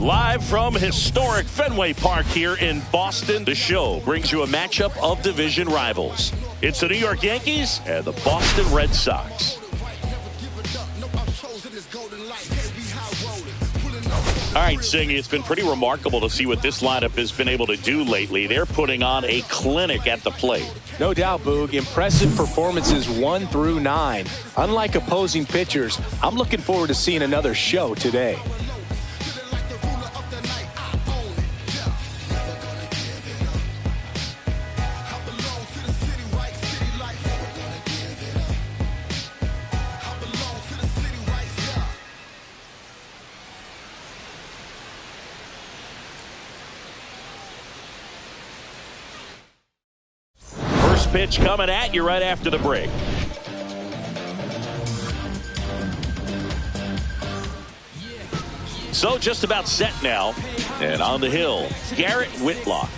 Live from historic Fenway Park here in Boston, the show brings you a matchup of division rivals. It's the New York Yankees and the Boston Red Sox. All right, Singy, it's been pretty remarkable to see what this lineup has been able to do lately. They're putting on a clinic at the plate. No doubt, Boog. Impressive performances 1 through 9. Unlike opposing pitchers, I'm looking forward to seeing another show today. Pitch coming at you right after the break. So just about set now. And on the hill, Garrett Whitlock.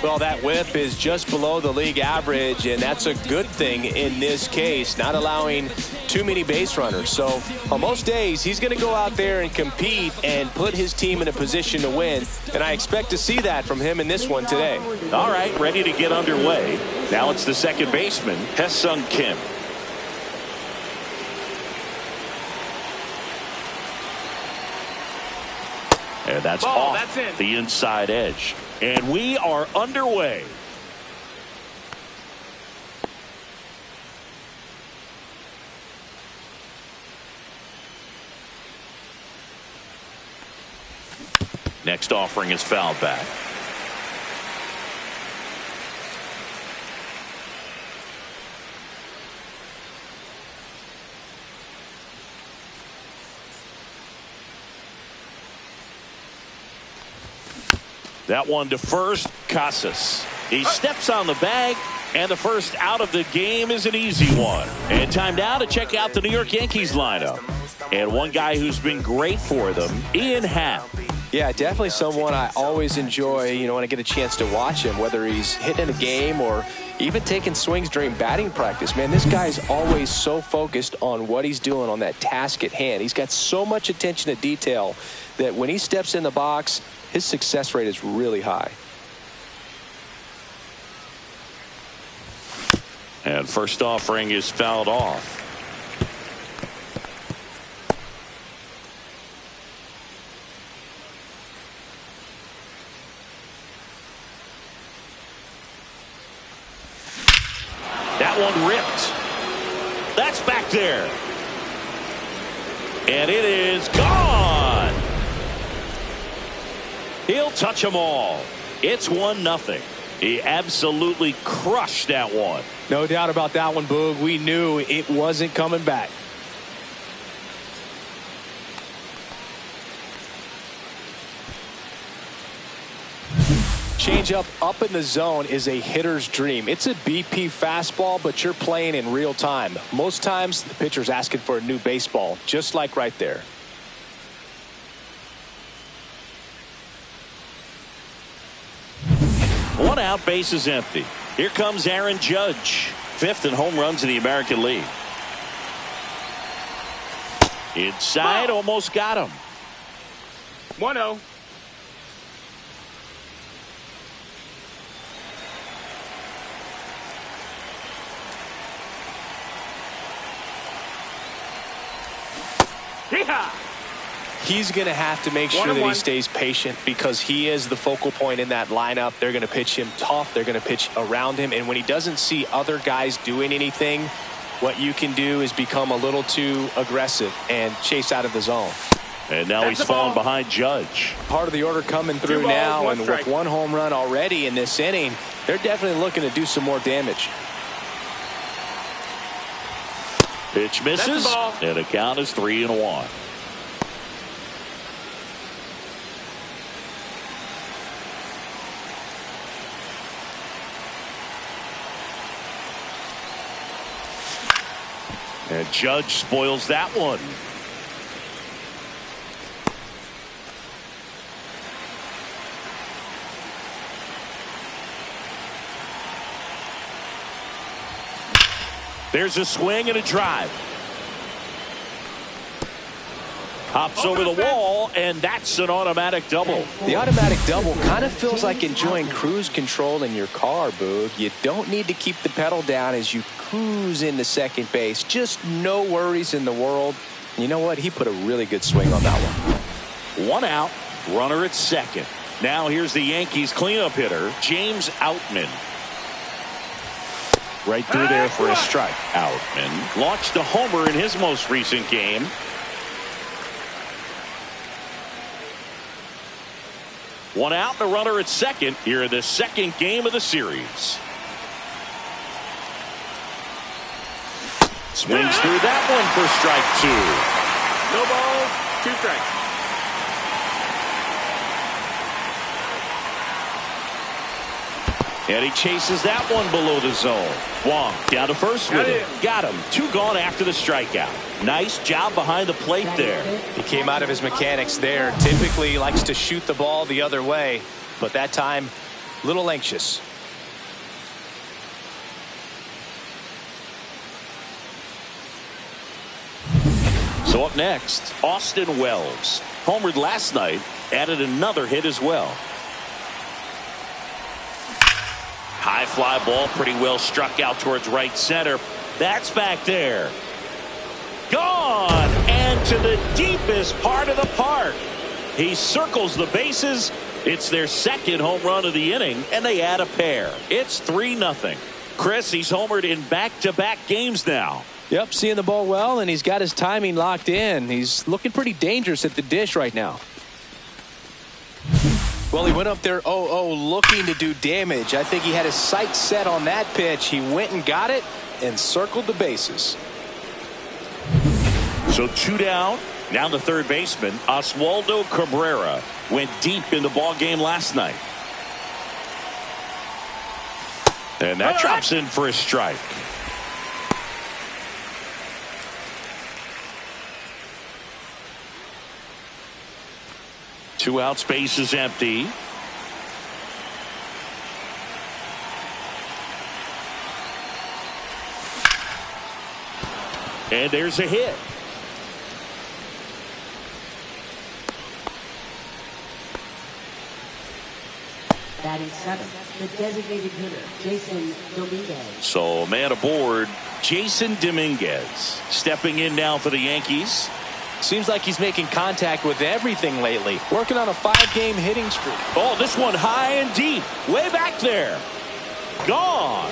Well, that whip is just below the league average, and that's a good thing in this case, not allowing too many base runners. So on most days, he's going to go out there and compete and put his team in a position to win, and I expect to see that from him in this one today. All right, ready to get underway. Now it's the second baseman, Ha-Seong Kim. And that's off the inside edge. And we are underway. Next offering is fouled back. That one to first, Casas. He steps on the bag, and the first out of the game is an easy one. And time now to check out the New York Yankees lineup. And one guy who's been great for them, Ian Happ. Yeah, definitely someone I always enjoy, when I get a chance to watch him, whether he's hitting a game or even taking swings during batting practice. Man, this guy's always so focused on what he's doing on that task at hand. He's got so much attention to detail that when he steps in the box, his success rate is really high. And first offering is fouled off. That one ripped. That's back there. And it is gone. He'll touch them all. It's 1-0. He absolutely crushed that one. No doubt about that one, Boog. We knew it wasn't coming back. Changeup up in the zone is a hitter's dream. It's a BP fastball, but you're playing in real time. Most times the pitcher's asking for a new baseball, just like right there. One out, base is empty. Here comes Aaron Judge, 5th in home runs in the American League. Inside, almost got him. 1-0. He's going to have to make sure that he stays patient because he is the focal point in that lineup. They're going to pitch him tough. They're going to pitch around him. And when he doesn't see other guys doing anything, what you can do is become a little too aggressive and chase out of the zone. And now he's fallen behind Judge. Part of the order coming through now, and with one home run already in this inning, they're definitely looking to do some more damage. Pitch misses, and the count is 3-1. And Judge spoils that one. There's a swing and a drive. Hops over the wall, and that's an automatic double. The automatic double kind of feels like enjoying cruise control in your car, Boog. You don't need to keep the pedal down as you cruise into second base. Just no worries in the world. You know what? He put a really good swing on that one. One out, runner at second. Now here's the Yankees cleanup hitter, James Outman. Right through there for a strike. Outman launched a homer in his most recent game. One out and a runner at second here in the second game of the series. Swings through that one for strike two. No balls, 2 strikes. And he chases that one below the zone. Wong down to first with him. Got him. 2 gone after the strikeout. Nice job behind the plate there. He came out of his mechanics there. Typically he likes to shoot the ball the other way, but that time a little anxious. So up next, Austin Wells. Homered last night, added another hit as well. High fly ball, pretty well struck out towards right center. That's back there. Gone, and to the deepest part of the park. He circles the bases. It's their second home run of the inning, and they add a pair. It's 3-0. Chris, he's homered in back-to-back games now. Yep, seeing the ball well, and he's got his timing locked in. He's looking pretty dangerous at the dish right now. Well, he went up there 0-0 looking to do damage. I think he had his sights set on that pitch. He went and got it and circled the bases. So 2 down. Now the third baseman, Oswaldo Cabrera, went deep in the ball game last night. And that drops in for a strike. Two out, space is empty. And there's a hit. Batting seventh, the designated hitter, Jason Dominguez. So man aboard, Jason Dominguez, stepping in now for the Yankees. Seems like he's making contact with everything lately. Working on a 5-game hitting streak. Oh, this one high and deep. Way back there. Gone.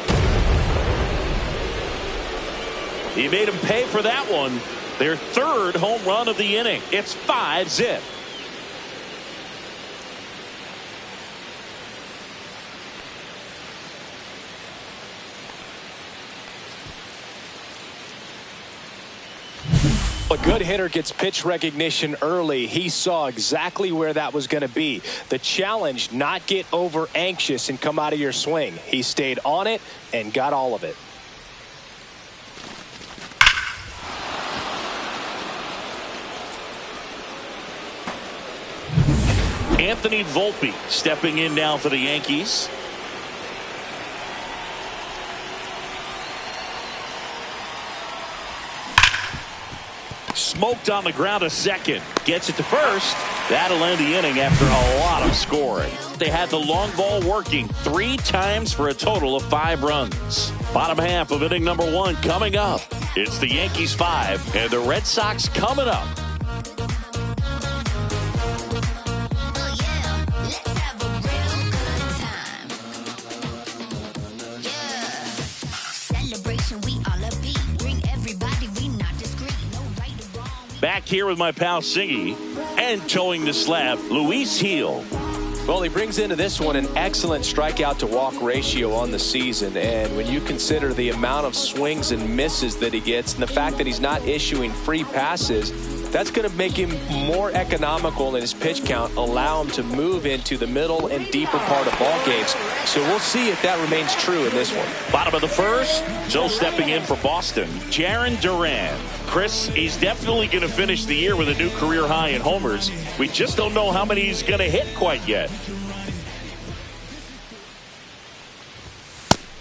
He made him pay for that one. Their third home run of the inning. It's 5-zip. A good hitter gets pitch recognition early. He saw exactly where that was going to be. The challenge, not get over anxious and come out of your swing. He stayed on it and got all of it. Anthony Volpe stepping in now for the Yankees. Smoked on the ground a second. Gets it to first. That'll end the inning after a lot of scoring. They had the long ball working 3 times for a total of 5 runs. Bottom half of inning number 1 coming up. It's the Yankees 5 and the Red Sox coming up. Back here with my pal Singy and towing the slab, Luis Gil. Well, he brings into this one an excellent strikeout to walk ratio on the season. And when you consider the amount of swings and misses that he gets and the fact that he's not issuing free passes, that's going to make him more economical in his pitch count, allow him to move into the middle and deeper part of ball games. So we'll see if that remains true in this one. Bottom of the first, so stepping in for Boston, Jarren Duran. Chris, he's definitely going to finish the year with a new career high in homers. We just don't know how many he's going to hit quite yet.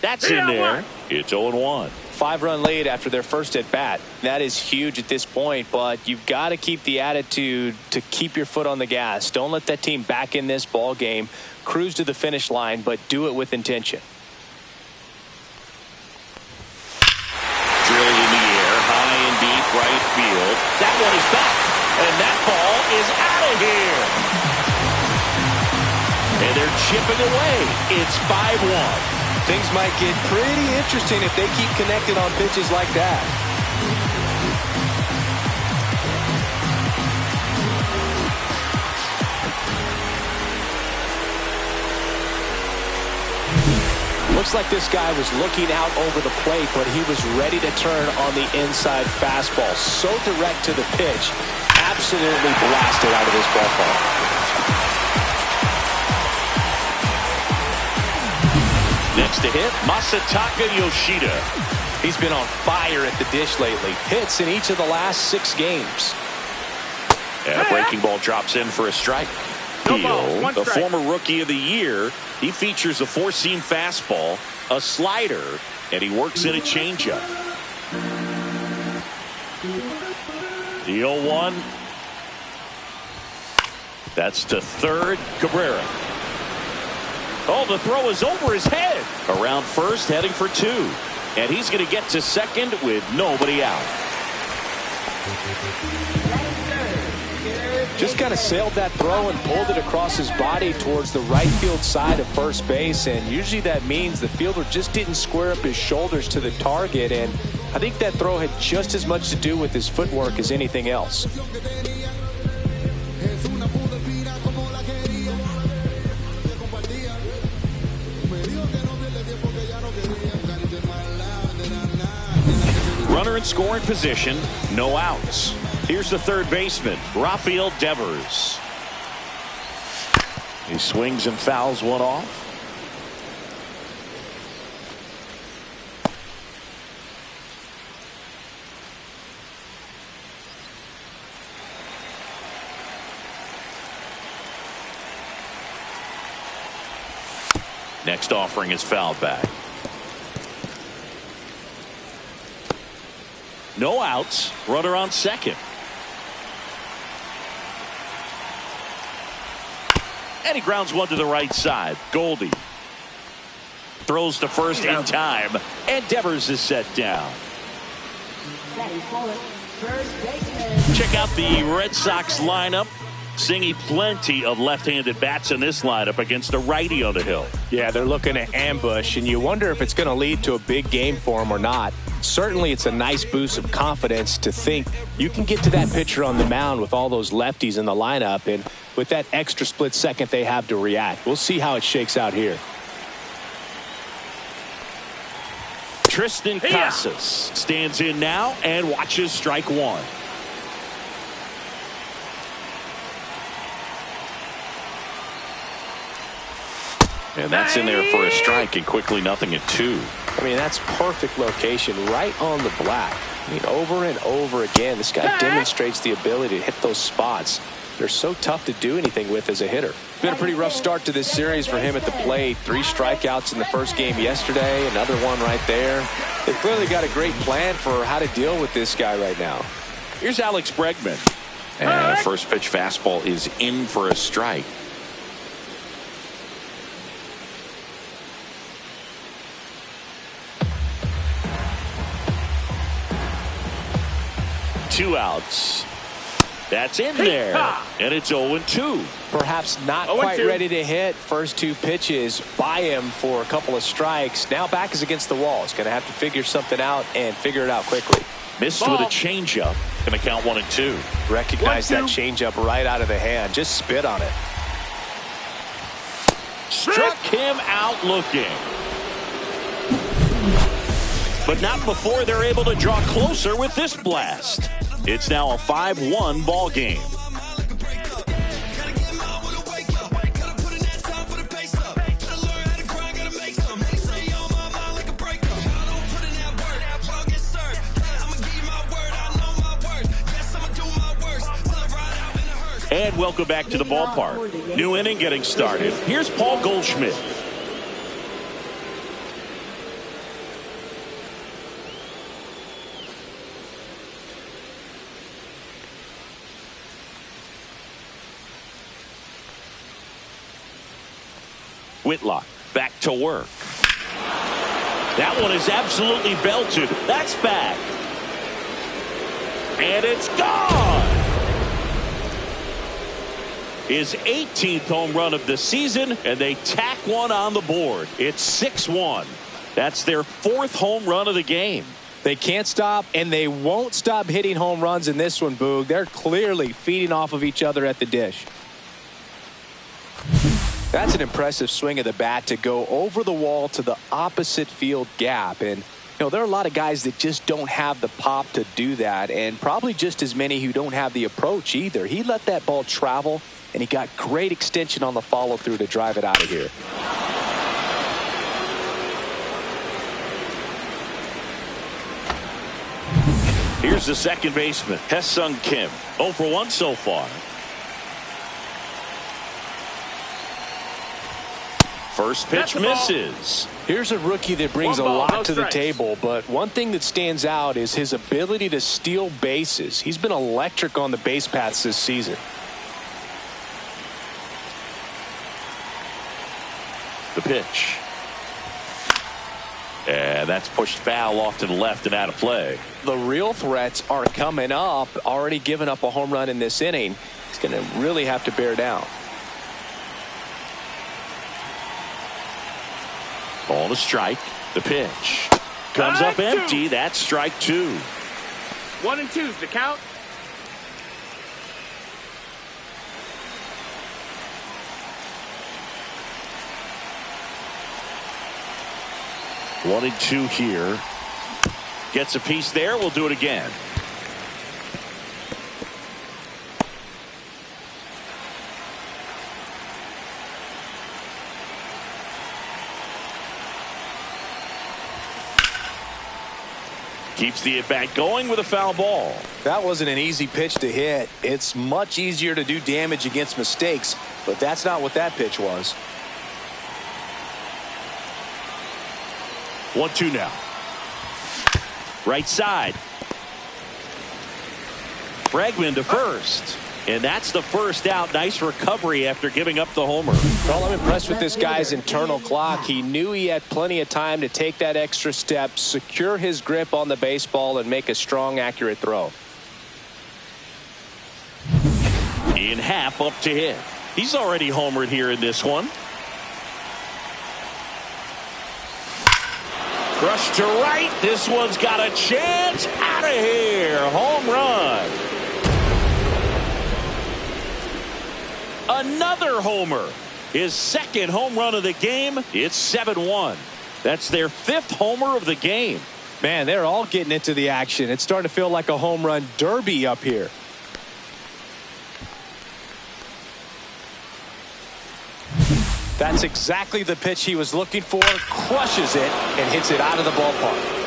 That's in there. It's 0-1. 5-run lead after their first at bat. That is huge at this point, but you've got to keep the attitude to keep your foot on the gas. Don't let that team back in this ball game. Cruise to the finish line, but do it with intention. Drilled in the air, high and deep right field. That one is back, and that ball is out of here. And they're chipping away. It's 5-1. Things might get pretty interesting if they keep connected on pitches like that. Looks like this guy was looking out over the plate, but he was ready to turn on the inside fastball. So direct to the pitch. Absolutely blasted out of this ballpark. Next to hit, Masataka Yoshida. He's been on fire at the dish lately. Hits in each of the last 6 games. And a breaking ball drops in for a strike. No ball, Hill, one the strike. former rookie of the year, he features a 4-seam fastball, a slider, and he works in a changeup. The 0-1. That's to third, Cabrera. Oh, the throw is over his head. Around first, heading for 2. And he's going to get to second with nobody out. Just kind of sailed that throw and pulled it across his body towards the right field side of first base. And usually that means the fielder just didn't square up his shoulders to the target. And I think that throw had just as much to do with his footwork as anything else. Runner in scoring position, no outs. Here's the third baseman, Rafael Devers. He swings and fouls one off. Next offering is fouled back. No outs, runner on second. And he grounds one to the right side. Goldie throws to first in time, and Devers is set down. Check out the Red Sox lineup. Seeing plenty of left-handed bats in this lineup against the righty on the hill. Yeah, they're looking to ambush, and you wonder if it's going to lead to a big game for them or not. Certainly, it's a nice boost of confidence to think you can get to that pitcher on the mound with all those lefties in the lineup, and with that extra split second they have to react. We'll see how it shakes out here. Tristan Casas stands in now and watches strike 1. And that's in there for a strike, and quickly nothing at 2. I mean, that's perfect location right on the black. I mean, over and over again, this guy demonstrates the ability to hit those spots. They're so tough to do anything with as a hitter. Been a pretty rough start to this series for him at the plate. 3 strikeouts in the first game yesterday, another one right there. They've clearly got a great plan for how to deal with this guy right now. Here's Alex Bregman. And first pitch fastball is in for a strike. Two outs. That's in there. And it's 0-2. Perhaps not quite ready to hit. First 2 pitches by him for a couple of strikes. Now back is against the wall. He's going to have to figure something out and figure it out quickly. Missed with a changeup. Going to count 1-2. Recognize that changeup right out of the hand. Just spit on it. Struck him out looking. But not before they're able to draw closer with this blast. It's now a 5-1 ball game. And welcome back to the ballpark. New inning getting started. Here's Paul Goldschmidt. Whitlock back to work. That one is absolutely belted. That's back. And it's gone. His 18th home run of the season, and they tack one on the board. It's 6-1. That's their 4th home run of the game. They can't stop, and they won't stop hitting home runs in this one, Boog. They're clearly feeding off of each other at the dish. That's an impressive swing of the bat to go over the wall to the opposite field gap. And, there are a lot of guys that just don't have the pop to do that, and probably just as many who don't have the approach either. He let that ball travel, and he got great extension on the follow-through to drive it out of here. Here's the second baseman, Hesung Kim. 0 for 1 so far. First pitch misses. Here's a rookie that brings a lot to the table, but one thing that stands out is his ability to steal bases. He's been electric on the base paths this season. The pitch. And that's pushed foul off to the left and out of play. The real threats are coming up. Already given up a home run in this inning. He's going to really have to bear down. Ball to strike. The pitch comes up empty. That's strike 2. 1 and 2's the count. One and 2 here. Gets a piece there. We'll do it again. Keeps the at-bat going with a foul ball. That wasn't an easy pitch to hit. It's much easier to do damage against mistakes, but that's not what that pitch was. 1-2 now. Right side. Bregman to first. And that's the first out. Nice recovery after giving up the homer. Well, I'm impressed with this guy's internal clock. He knew he had plenty of time to take that extra step, secure his grip on the baseball, and make a strong, accurate throw. Ian Happ up to hit. He's already homered here in this one. Crushed to right. This one's got a chance. Out of here. Home run. Another homer. His second home run of the game. It's 7-1. That's their 5th homer of the game. Man, they're all getting into the action. It's starting to feel like a home run derby up here. That's exactly the pitch he was looking for. Crushes it and hits it out of the ballpark.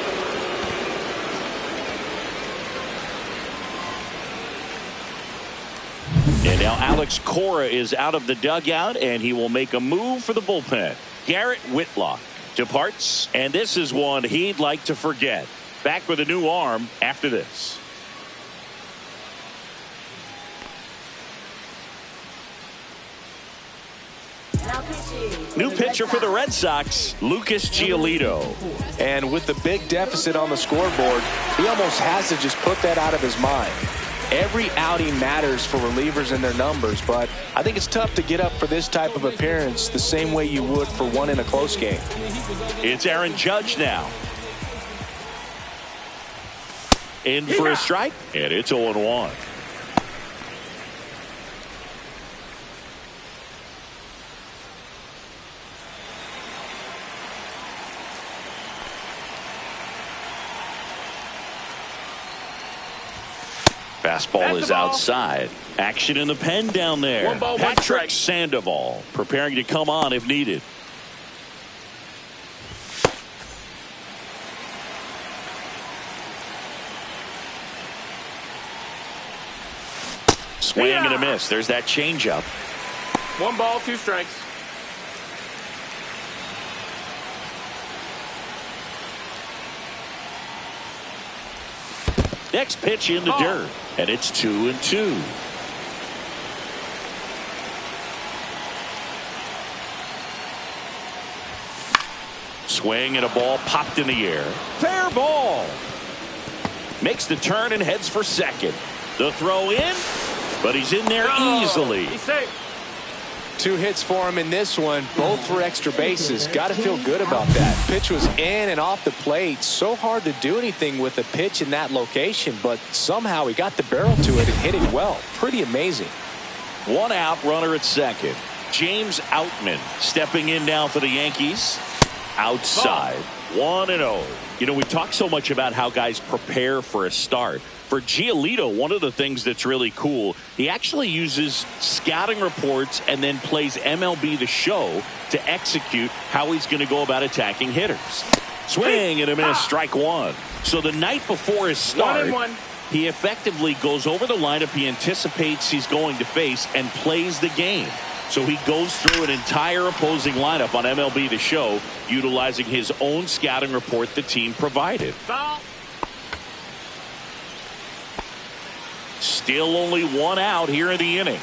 And now Alex Cora is out of the dugout, and he will make a move for the bullpen. Garrett Whitlock departs, and this is one he'd like to forget. Back with a new arm after this. New pitcher for the Red Sox, Lucas Giolito. And with the big deficit on the scoreboard, he almost has to just put that out of his mind. Every outing matters for relievers and their numbers, but I think it's tough to get up for this type of appearance the same way you would for one in a close game. It's Aaron Judge now. In for a strike, and it's 0-1. Fastball is outside. Action in the pen down there. 1 ball, 1 Patrick strike. Sandoval preparing to come on if needed. Swing and a miss. There's that changeup. 1 ball, 2 strikes. Next pitch in the dirt, and it's 2-2. swing and a ball popped in the air. Fair ball. Makes the turn and heads for second. The throw in, but he's in there easily. He's safe. 2 hits for him in this one, both for extra bases. Got to feel good about that. Pitch was in and off the plate. So hard to do anything with a pitch in that location, but somehow he got the barrel to it and hit it well. Pretty amazing. 1 out, runner at second. James Outman stepping in now for the Yankees. Outside, 1-0. You know, we talk so much about how guys prepare for a start. For Giolito, one of the things that's really cool, he actually uses scouting reports and then plays MLB The Show to execute how he's going to go about attacking hitters. Swing and a miss, strike 1. So the night before his start, he effectively goes over the lineup he anticipates he's going to face and plays the game. So he goes through an entire opposing lineup on MLB The Show, utilizing his own scouting report the team provided. Foul. Still only 1 out here in the inning.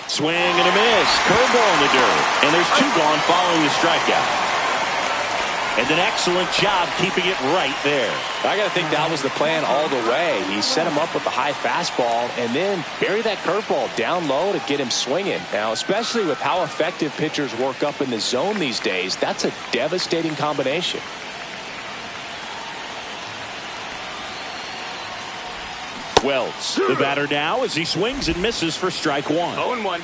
Swing and a miss. Curveball in the dirt. And there's 2 gone following the strikeout. And an excellent job keeping it right there. I got to think that was the plan all the way. He set him up with a high fastball and then bury that curveball down low to get him swinging. Now, especially with how effective pitchers work up in the zone these days, that's a devastating combination. Wells, the batter now as he swings and misses for strike 1. 0-1.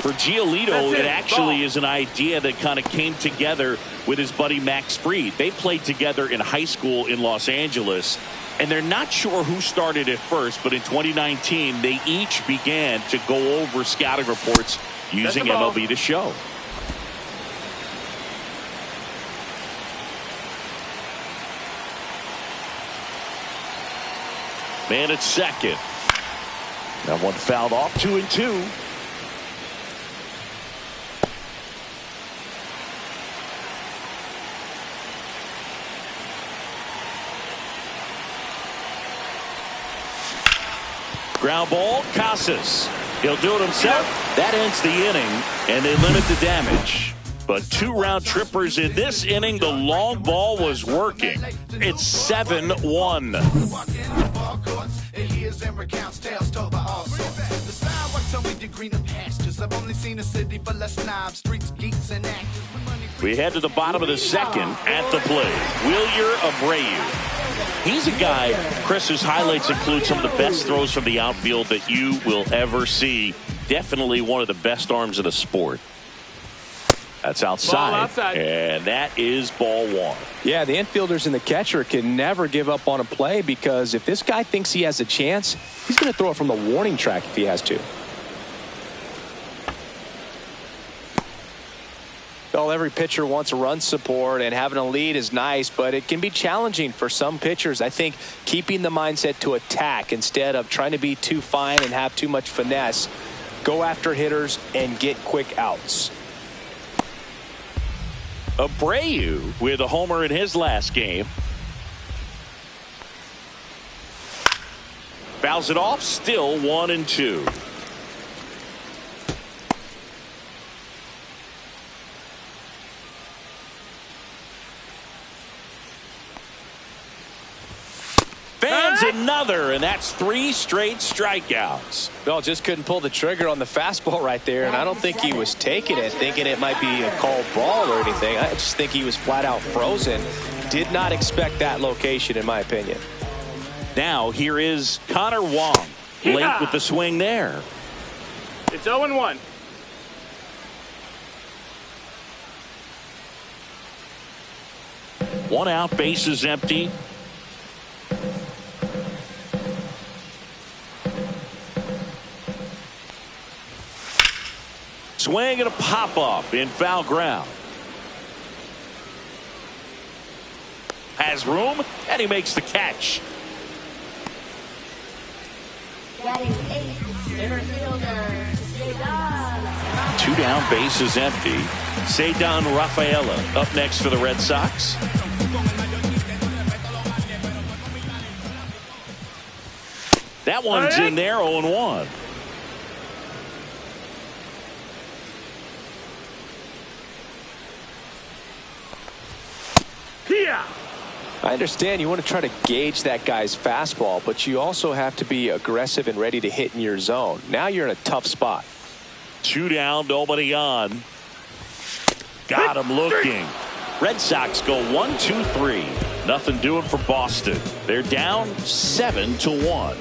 For Giolito, it actually is an idea that kind of came together with his buddy Max Fried. They played together in high school in Los Angeles, and they're not sure who started it first, but in 2019, they each began to go over scouting reports using MLB The Show. Man at second. That one fouled off, 2-2. Ground ball, Casas. He'll do it himself. That ends the inning, and they limit the damage. But 2 round trippers in this inning. The long ball was working. It's 7-1. We head to the bottom of the second. At the plate, Wilyer Abreu. He's a guy, Chris, whose highlights include some of the best throws from the outfield that you will ever see. Definitely one of the best arms in the sport. That's outside, and that is ball 1. Yeah, the infielders and the catcher can never give up on a play, because if this guy thinks he has a chance, he's going to throw it from the warning track if he has to. Well, every pitcher wants a run support, and having a lead is nice, but it can be challenging for some pitchers. I think keeping the mindset to attack instead of trying to be too fine and have too much finesse, go after hitters and get quick outs. Abreu with a homer in his last game. Fouls it off, still 1-2. Fans another, and that's 3 straight strikeouts. Well, just couldn't pull the trigger on the fastball right there, and I don't think he was taking it, thinking it might be a called ball or anything. I just think he was flat out frozen. Did not expect that location, in my opinion. Now, here is Connor Wong, late with the swing there. It's 0-1. One out, bases empty. Swing and a pop-up in foul ground. Has room, and he makes the catch. Batting 8, center fielder, Cedar. 2 down, bases empty. Cedar Rafaela up next for the Red Sox. That one's in there, 0-1. I understand you want to try to gauge that guy's fastball, but you also have to be aggressive and ready to hit in your zone. Now you're in a tough spot. 2 down, nobody on. Got him looking. Red Sox go 1-2-3. Nothing doing for Boston. They're down 7-1.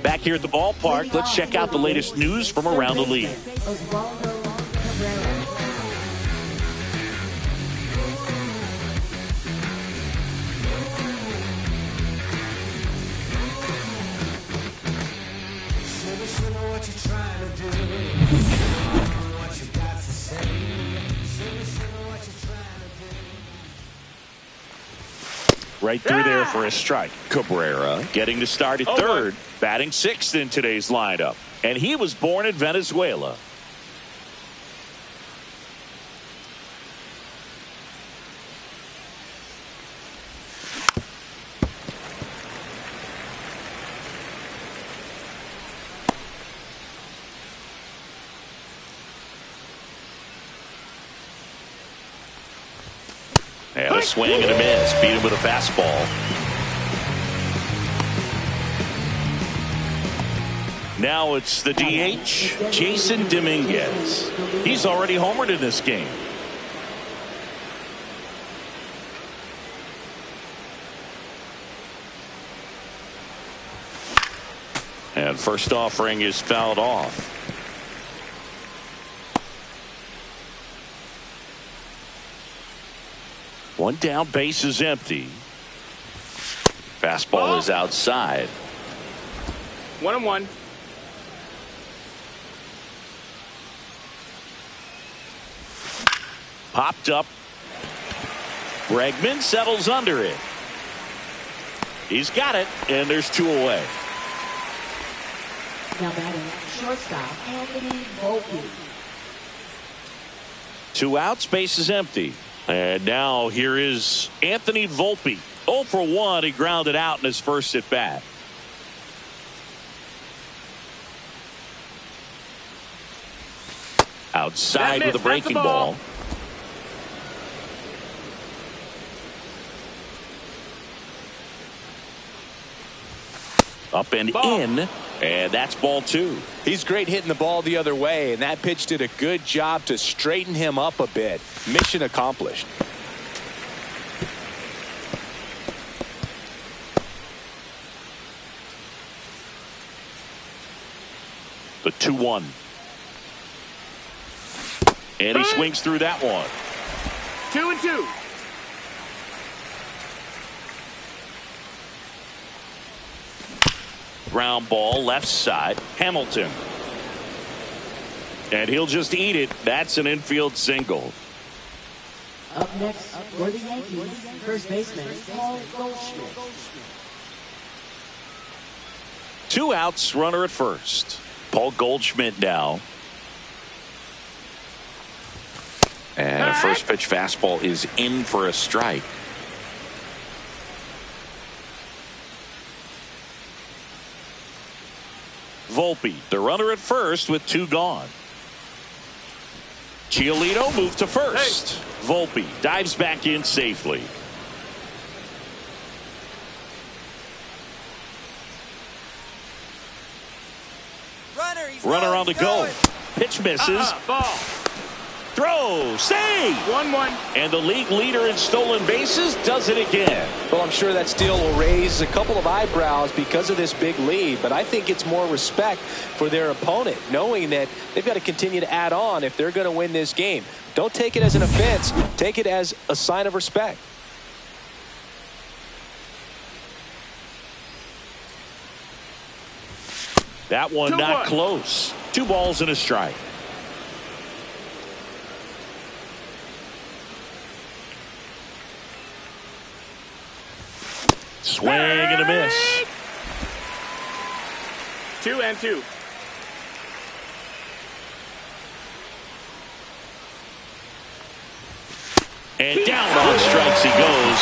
Back here at the ballpark, let's check out the latest news from around the league. Right through there for a strike. Cabrera getting to start at third, batting sixth in today's lineup. And he was born in Venezuela. And a swing and a miss. Beat him with a fastball. Now it's the DH, Jason Dominguez. He's already homered in this game. And first offering is fouled off. One down, base is empty. Fastball is outside. 1-1. Popped up. Bregman settles under it. He's got it, and there's 2 away. Now batting shortstop Anthony Volpe. 2 outs, base is empty. And now here is Anthony Volpe. 0 for 1. He grounded out in his first at bat. Outside with a breaking ball. Up and in. And that's ball 2. He's great hitting the ball the other way, and that pitch did a good job to straighten him up a bit. Mission accomplished. The 2-1. And he swings through that one. 2-2. Ground ball left side. Hamilton. And he'll just eat it. That's an infield single. Up next for the Yankees, first baseman Paul Goldschmidt. 2 outs, runner at first. Paul Goldschmidt now. And a first pitch fastball is in for a strike. Volpe, the runner at first with 2 gone. Giolito moved to first. Volpe dives back in safely. Runner on the go. Pitch misses. Ball. Throw. Save. 1-1. And the league leader in stolen bases does it again. Well, I'm sure that steal will raise a couple of eyebrows because of this big lead, but I think it's more respect for their opponent, knowing that they've got to continue to add on if they're going to win this game. Don't take it as an offense. Take it as a sign of respect. That one not close. 2 balls and a strike. Swing and a miss. 2-2. And down on strikes he goes.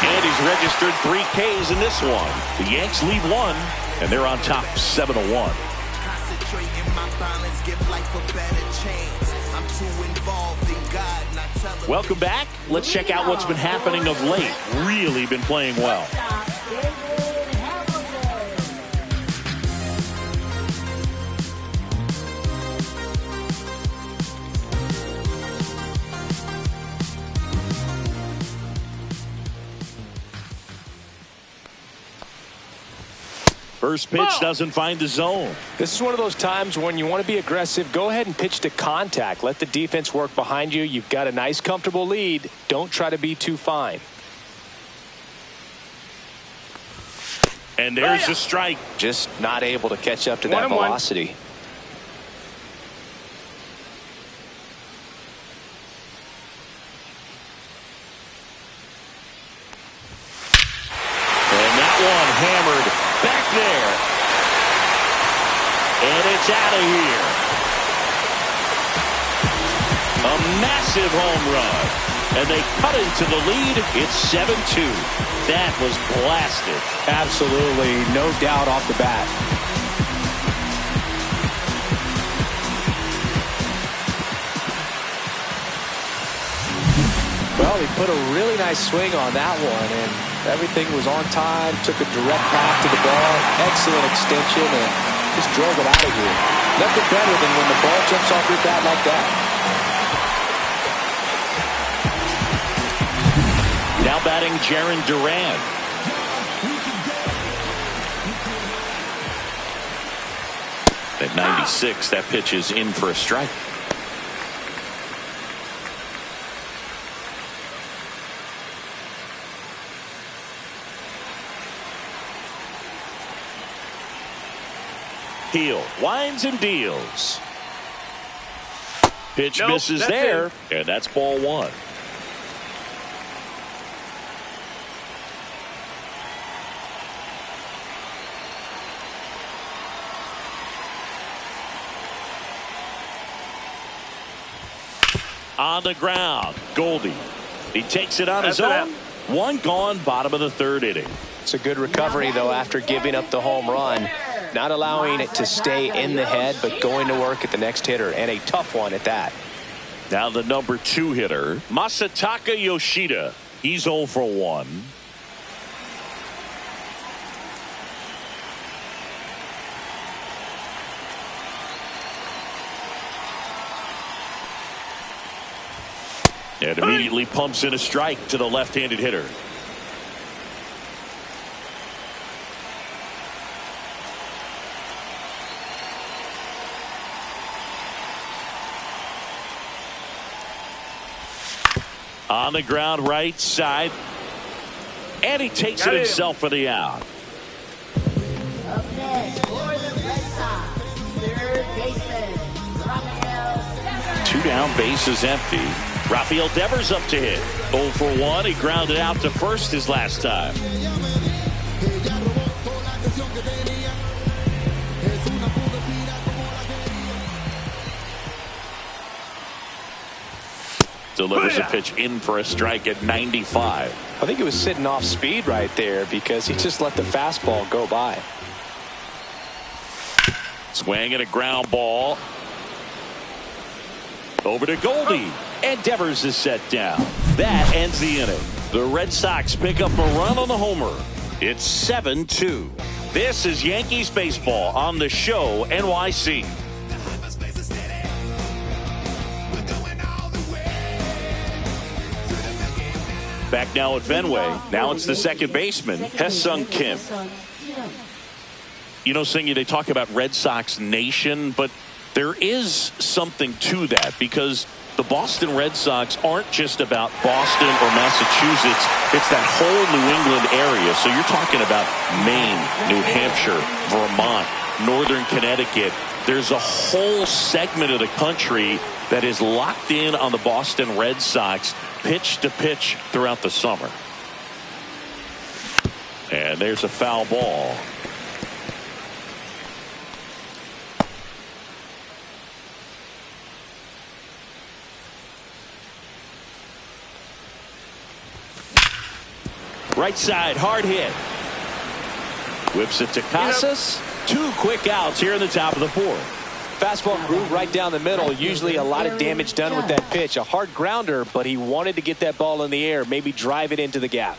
And he's registered 3 Ks in this one. The Yanks lead 1, and they're on top 7-1. Welcome back. Let's check out what's been happening of late. Really been playing well. First pitch doesn't find the zone. This is one of those times when you want to be aggressive. Go ahead and pitch to contact. Let the defense work behind you. You've got a nice, comfortable lead. Don't try to be too fine. And there's the strike. Just not able to catch up to that velocity. And that one hammered back there. And it's out of here. A massive home run. And they cut into the lead. It's 7-2. That was blasted. Absolutely. No doubt off the bat. Well, he put a really nice swing on that one, and everything was on time. Took a direct path to the ball. Excellent extension, and just drove it out of here. Nothing better than when the ball jumps off your bat like that. Now batting Jarren Duran. At 96, that pitch is in for a strike. Heel winds and deals. Pitch misses there, and that's ball 1. On the ground, Goldie. He takes it on his own. 1 gone, bottom of the 3rd inning. It's a good recovery, though, after giving up the home run. Not allowing it to stay in the head, but going to work at the next hitter, and a tough one at that. Now the number 2 hitter, Masataka Yoshida. He's 0 for 1. And immediately pumps in a strike to the left-handed hitter. On the ground, right side. And he takes it himself for the out. Up next for the Red Sox, 3rd baseman, Rafael Devers. 2 down, bases empty. Rafael Devers up to hit. 0 for 1. He grounded out to first his last time. Delivers a pitch in for a strike at 95. I think he was sitting off speed right there because he just let the fastball go by. Swing and a ground ball. Over to Goldie. And Devers is set down. That ends the inning. The Red Sox pick up a run on the homer. It's 7-2. This is Yankees baseball on the Show NYC. Back now at Fenway. Now it's the second baseman, Hye-Sung Kim. You know, Singy, they talk about Red Sox Nation, but there is something to that because the Boston Red Sox aren't just about Boston or Massachusetts. It's that whole New England area. So you're talking about Maine, New Hampshire, Vermont, Northern Connecticut. There's a whole segment of the country that is locked in on the Boston Red Sox pitch to pitch throughout the summer. And there's a foul ball. Right side, hard hit. Whips it to Casas. 2 quick outs here in the top of the 4th. Fastball grew right down the middle. Usually a lot of damage done with that pitch. A hard grounder, but he wanted to get that ball in the air, maybe drive it into the gap.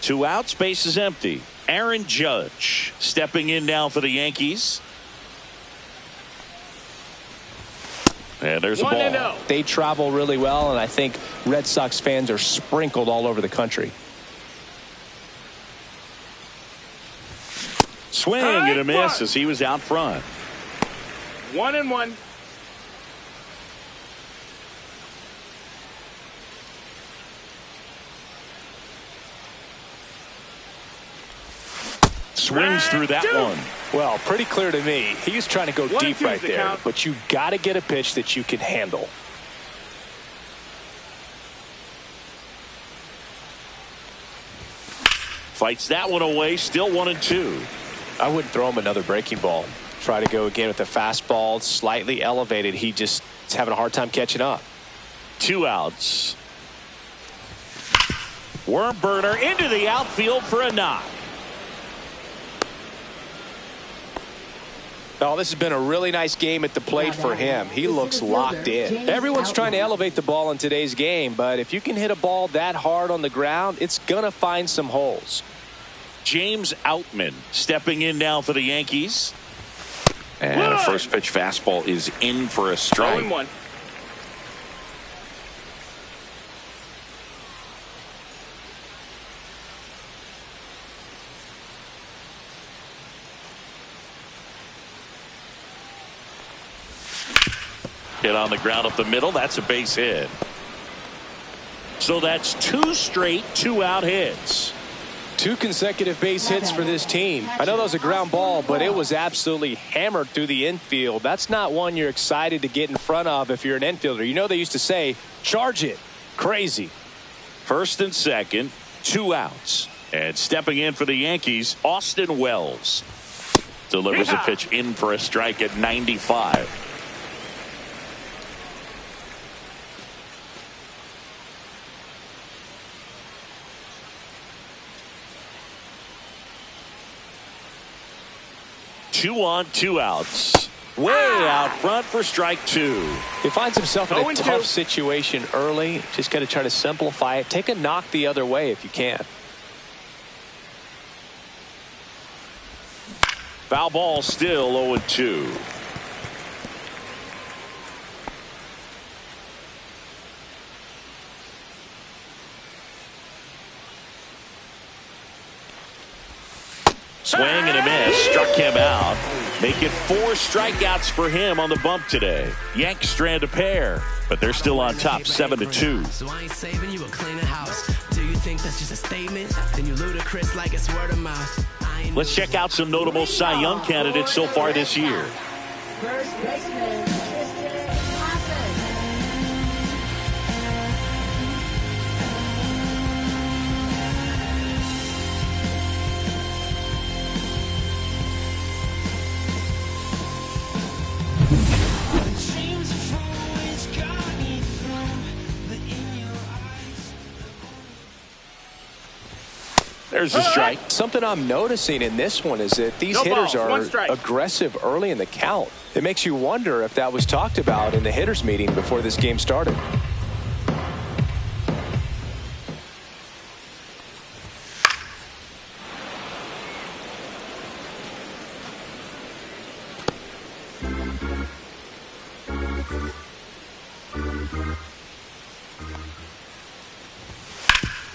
2 outs, base is empty. Aaron Judge stepping in now for the Yankees. And there's a ball. 1-0. They travel really well, and I think Red Sox fans are sprinkled all over the country. Swing and a miss as he was out front. 1-1. Swings through that one. Well, pretty clear to me. He was trying to go deep 1-2 right the there, count. but you got to get a pitch that you can handle. Fights that one away, still 1-2. I wouldn't throw him another breaking ball. Try to go again with the fastball, slightly elevated. He just is having a hard time catching up. 2 outs. Worm burner into the outfield for a knock. Oh, this has been a really nice game at the plate for him. He looks locked in. Everyone's trying to elevate the ball in today's game, but if you can hit a ball that hard on the ground, it's going to find some holes. James Outman stepping in now for the Yankees. And a first pitch fastball is in for a strike. 0-1. Hit on the ground up the middle. That's a base hit. So that's 2 straight 2-out hits. 2 consecutive base hits for this team. I know that was a ground ball, but it was absolutely hammered through the infield. That's not one you're excited to get in front of if you're an infielder. You know they used to say, charge it. Crazy. First and second, 2 outs. And stepping in for the Yankees, Austin Wells. Delivers a pitch in for a strike at 95. Two on, 2 outs. Way out front for strike 2. He finds himself in a 0-2. tough situation early. Just got to try to simplify it. Take a knock the other way if you can. Foul ball, still 0-2. Swing and a miss. Struck him out. Make it 4 strikeouts for him on the bump today. Yanks strand a pair, but they're still on top 7-2. So I ain't saving you a cleaner house. Do you think that's just a statement? Then you ludicrous like it's word of mouth. Let's check out some notable Cy Young candidates so far this year. First baseman, Tristan Thompson. There's a strike. Something I'm noticing in this one is that these No hitters balls, 1 are strike. aggressive early in the count. It makes you wonder if that was talked about in the hitters meeting before this game started.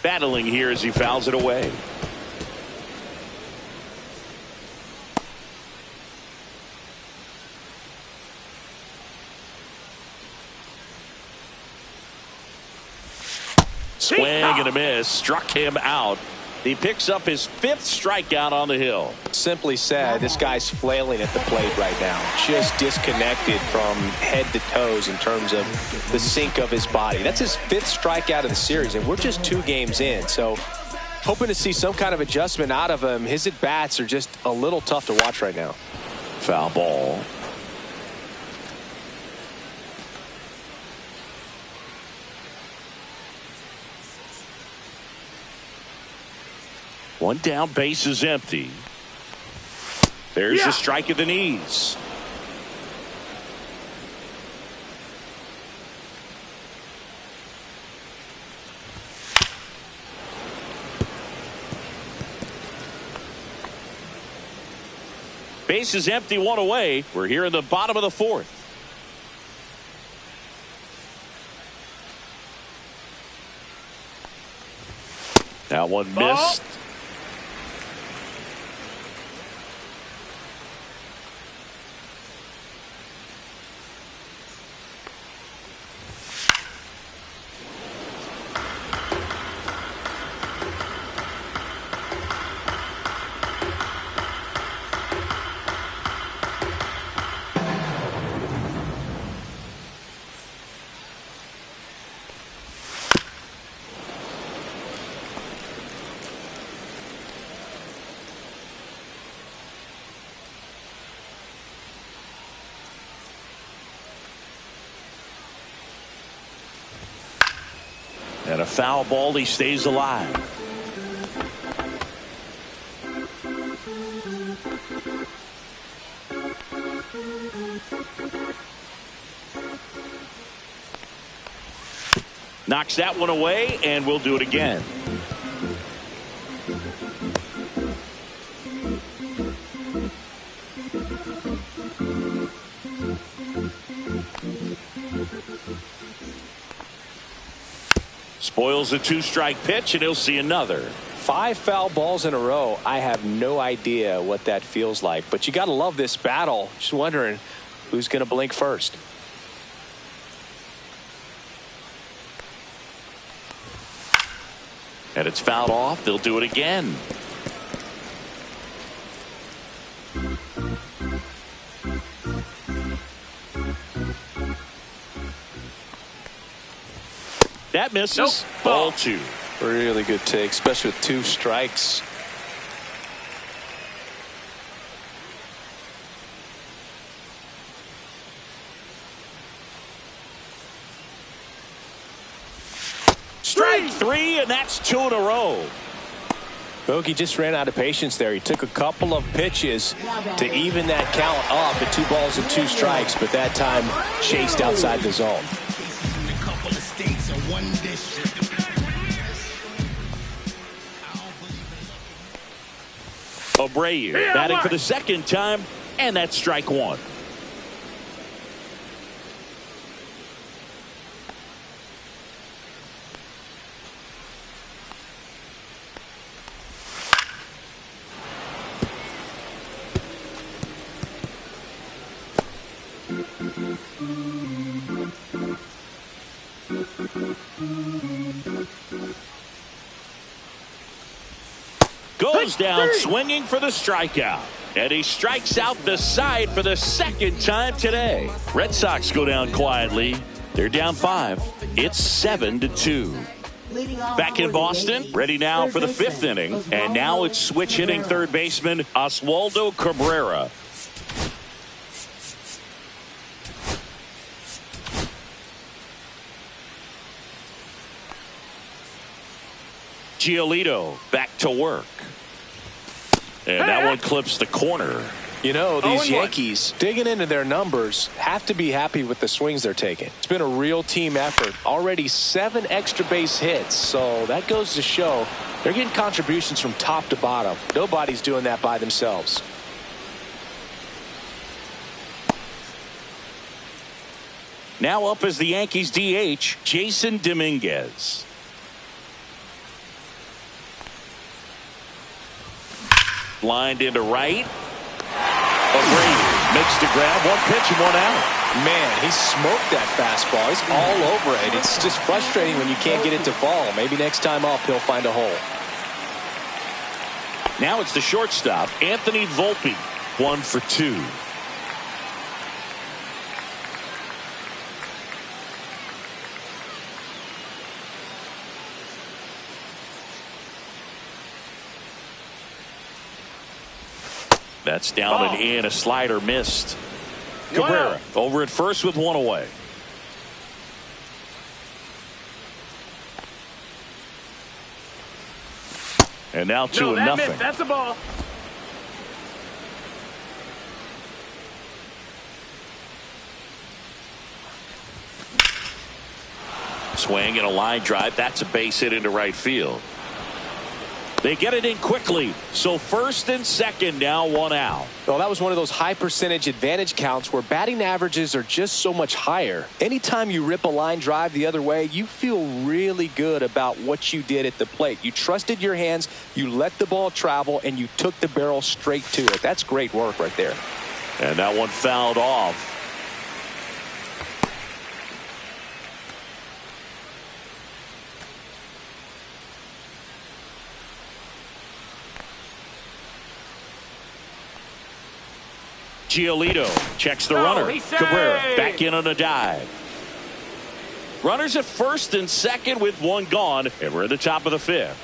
Battling here as he fouls it away. Swing and a miss. Struck him out. He picks up his 5th strikeout on the hill. Simply said, this guy's flailing at the plate right now. Just disconnected from head to toes in terms of the sink of his body. That's his 5th strikeout of the series, and we're just 2 games in. So hoping to see some kind of adjustment out of him. His at-bats are just a little tough to watch right now. Foul ball. One down, base is empty. There's a strike at the knees. Base is empty, one away. We're here in the bottom of the fourth. That one missed. And a foul ball, he stays alive. Knocks that one away, and we'll do it again. Spoils a two-strike pitch, and he'll see another. 5 foul balls in a row. I have no idea what that feels like, but you got to love this battle. Just wondering who's going to blink first. And it's fouled off. They'll do it again. That misses. Nope. Ball 2. Really good take, especially with 2 strikes. Strike 3, and that's 2 in a row. Bogey just ran out of patience there. He took a couple of pitches to even that count up at 2 balls and 2 strikes, but that time chased outside the zone. Abreu batting for the second time, and that's strike 1. Goes down swinging for the strikeout. And he strikes out the side for the second time today. Red Sox go down quietly. They're down 5. It's 7-2. Back in Boston, ready now for the 5th inning. And now it's switch hitting third baseman Oswaldo Cabrera. Giolito back to work. And that one clips the corner. You know, these Yankees digging into their numbers have to be happy with the swings they're taking. It's been a real team effort. Already 7 extra base hits. So that goes to show they're getting contributions from top to bottom. Nobody's doing that by themselves. Now up as the Yankees DH, Jason Dominguez. Lined into right. Abreu makes the grab. 1 pitch and 1 out. Man, he smoked that fastball. He's all over it. It's just frustrating when you can't get it to fall. Maybe next time up he'll find a hole. Now it's the shortstop, Anthony Volpe. 1 for 2. That's down and in. A slider missed. Cabrera over at first with 1 away. And now 2-0. That's a ball. Swing and a line drive. That's a base hit into right field. They get it in quickly. So first and second, now 1 out. Well, that was one of those high percentage advantage counts where batting averages are just so much higher. Anytime you rip a line drive the other way, you feel really good about what you did at the plate. You trusted your hands, you let the ball travel, and you took the barrel straight to it. That's great work right there. And that one fouled off. Giolito checks the runner. Cabrera back in on a dive. Runners at first and second with 1 gone, and we're at the top of the 5th.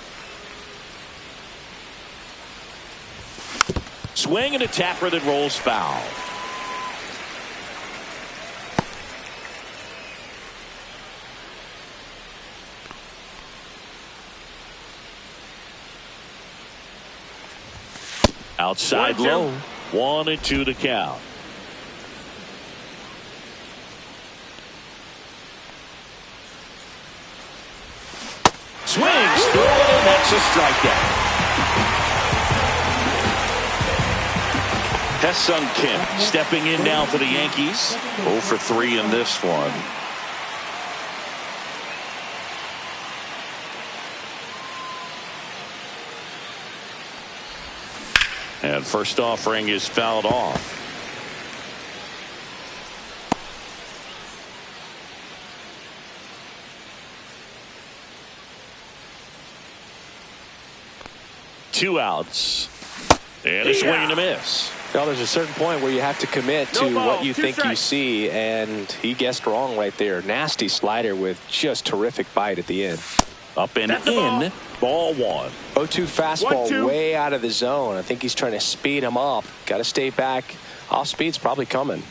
Swing and a tapper that rolls foul. Outside low. 1-2 to count. Swings through it, and that's a strikeout. Ha-Seong Kim stepping in now for the Yankees. 0 for 3 in this one. And first offering is fouled off. Two outs. And a swing and a miss. Well, there's a certain point where you have to commit to what you think you see, and he guessed wrong right there. Nasty slider with just terrific bite at the end. Up and in. Ball 1. 0-2 fastball way out of the zone. I think he's trying to speed him up. Got to stay back. Off speed's probably coming.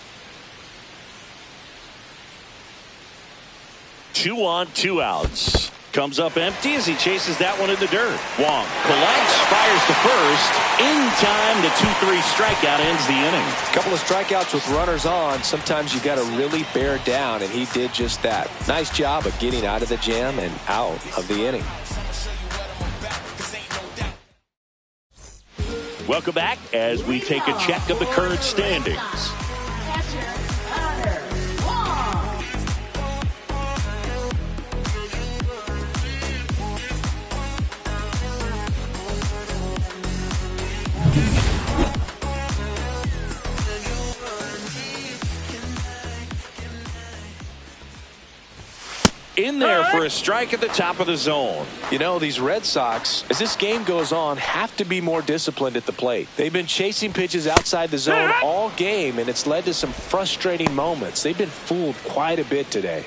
2 on, 2 outs. Comes up empty as he chases that one in the dirt. Wong collects, fires to first. In time, the 2-3 strikeout ends the inning. A couple of strikeouts with runners on. Sometimes you got to really bear down, and he did just that. Nice job of getting out of the jam and out of the inning. Welcome back as we take a check of the current standings. In there for a strike at the top of the zone. You know, these Red Sox, as this game goes on, have to be more disciplined at the plate. They've been chasing pitches outside the zone all game, and it's led to some frustrating moments. They've been fooled quite a bit today.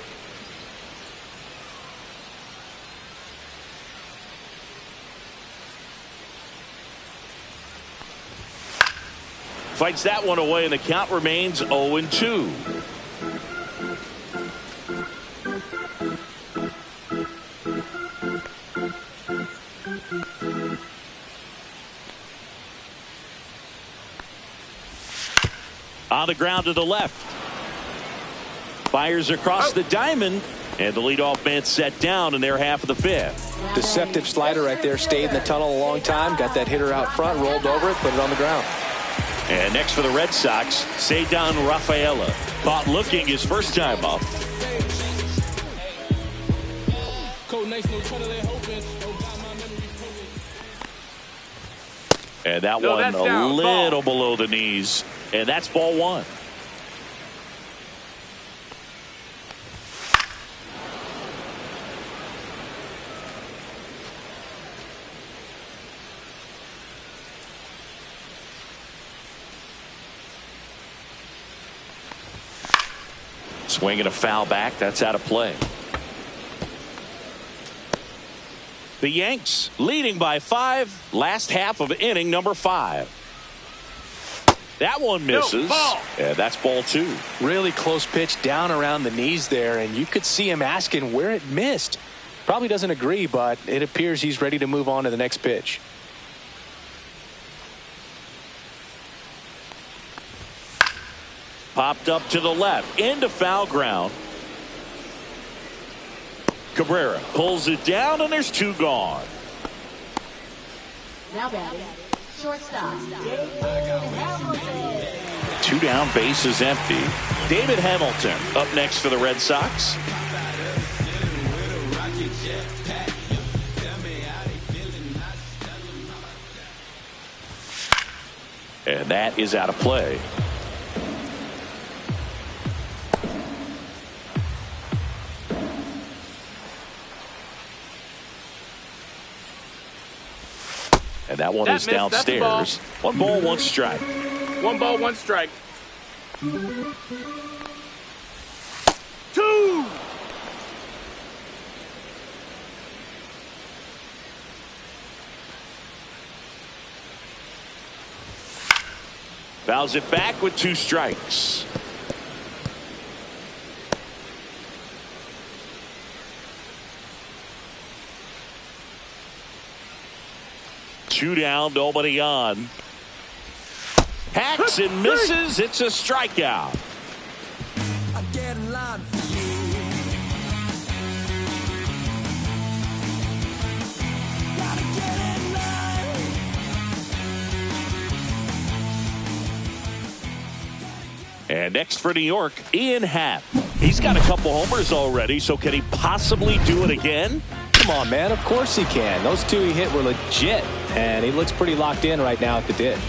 Fights that one away, and the count remains 0-2. On the ground to the left. Fires across the diamond, and the leadoff man set down in their half of the 5th. Deceptive slider right there. Stayed in the tunnel a long time. Got that hitter out front, rolled over it, put it on the ground. And next for the Red Sox, Ceddanne Rafaela. Caught looking his first time up. And that one a little below the knees. And that's ball 1. Swinging a foul back. That's out of play. The Yanks leading by 5. Last half of inning number 5. That one misses. And that's ball 2. Really close pitch down around the knees there, and you could see him asking where it missed. Probably doesn't agree, but it appears he's ready to move on to the next pitch. Popped up to the left into foul ground. Cabrera pulls it down, and there's 2 gone. Now batting, shortstop, David Hamilton. 2 down, base is empty. David Hamilton up next for the Red Sox. And that is out of play. And that one is downstairs. 1 ball, 1 strike. 1 ball, 1 strike. 2. Fouls it back with 2 strikes. Two down, nobody on. Hacks and misses. It's a strikeout. I get in line for you. Gotta get in line. And next for New York, Ian Happ. He's got a couple homers already, so can he possibly do it again? Come on, man. Of course he can. Those 2 he hit were legit, and he looks pretty locked in right now at the dish.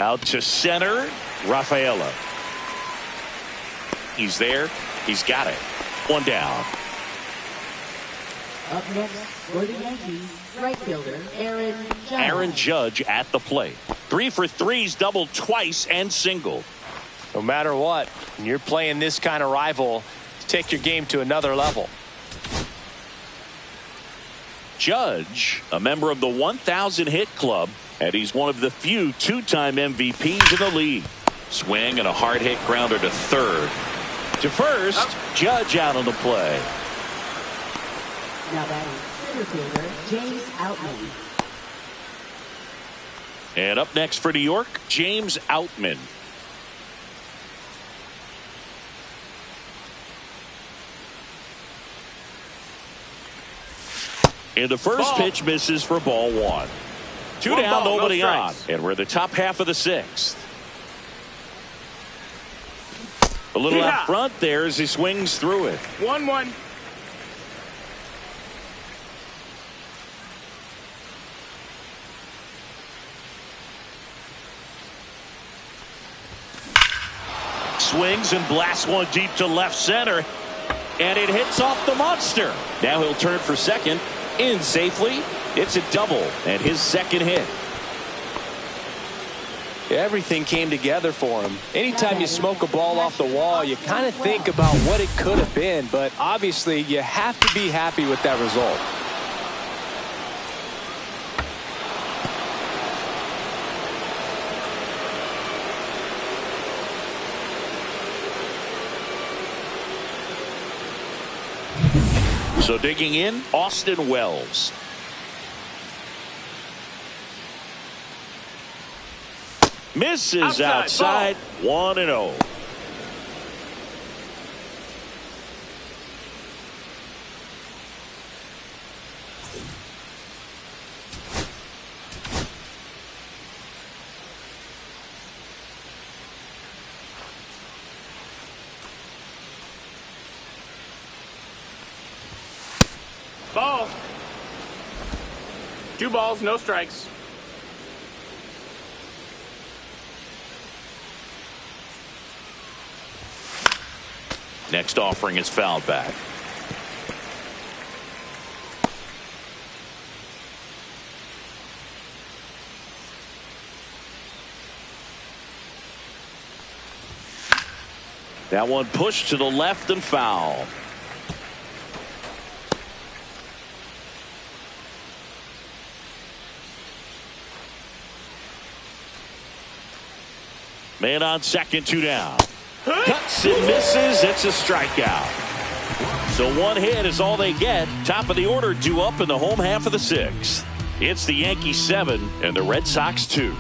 Out to center, Rafaela. He's there. He's got it. 1 down. Up next for the Yankees, right fielder Aaron Judge. Aaron Judge at the plate. 3 for 3s, doubled twice and singled. No matter what, when you're playing this kind of rival, take your game to another level. Judge, a member of the 1,000 hit club, and he's one of the few 2-time MVPs in the league. Swing and a hard hit grounder to third. To first, Judge out on the play. Now batting, center fielder James Outman. And up next for New York, James Outman. And the first pitch misses for ball 1. 2 1 down, ball, nobody no on. strikes. And we're the top half of the 6th. A little out front there as he swings through it. 1-1. Swings and blasts one deep to left center. And it hits off the monster. Now he'll turn for second. In safely. It's a double and his second hit. Everything came together for him. Anytime you smoke a ball off the wall, you kind of think about what it could have been, but obviously you have to be happy with that result. So digging in, Austin Wells. Misses outside 1-0. Ball. 2 balls, no strikes. Next offering is fouled back. That one pushed to the left and foul. Man on second, 2 down. Cuts and misses. It's a strikeout. So one hit is all they get. Top of the order due up in the home half of the sixth. It's the Yankees 7 and the Red Sox 2.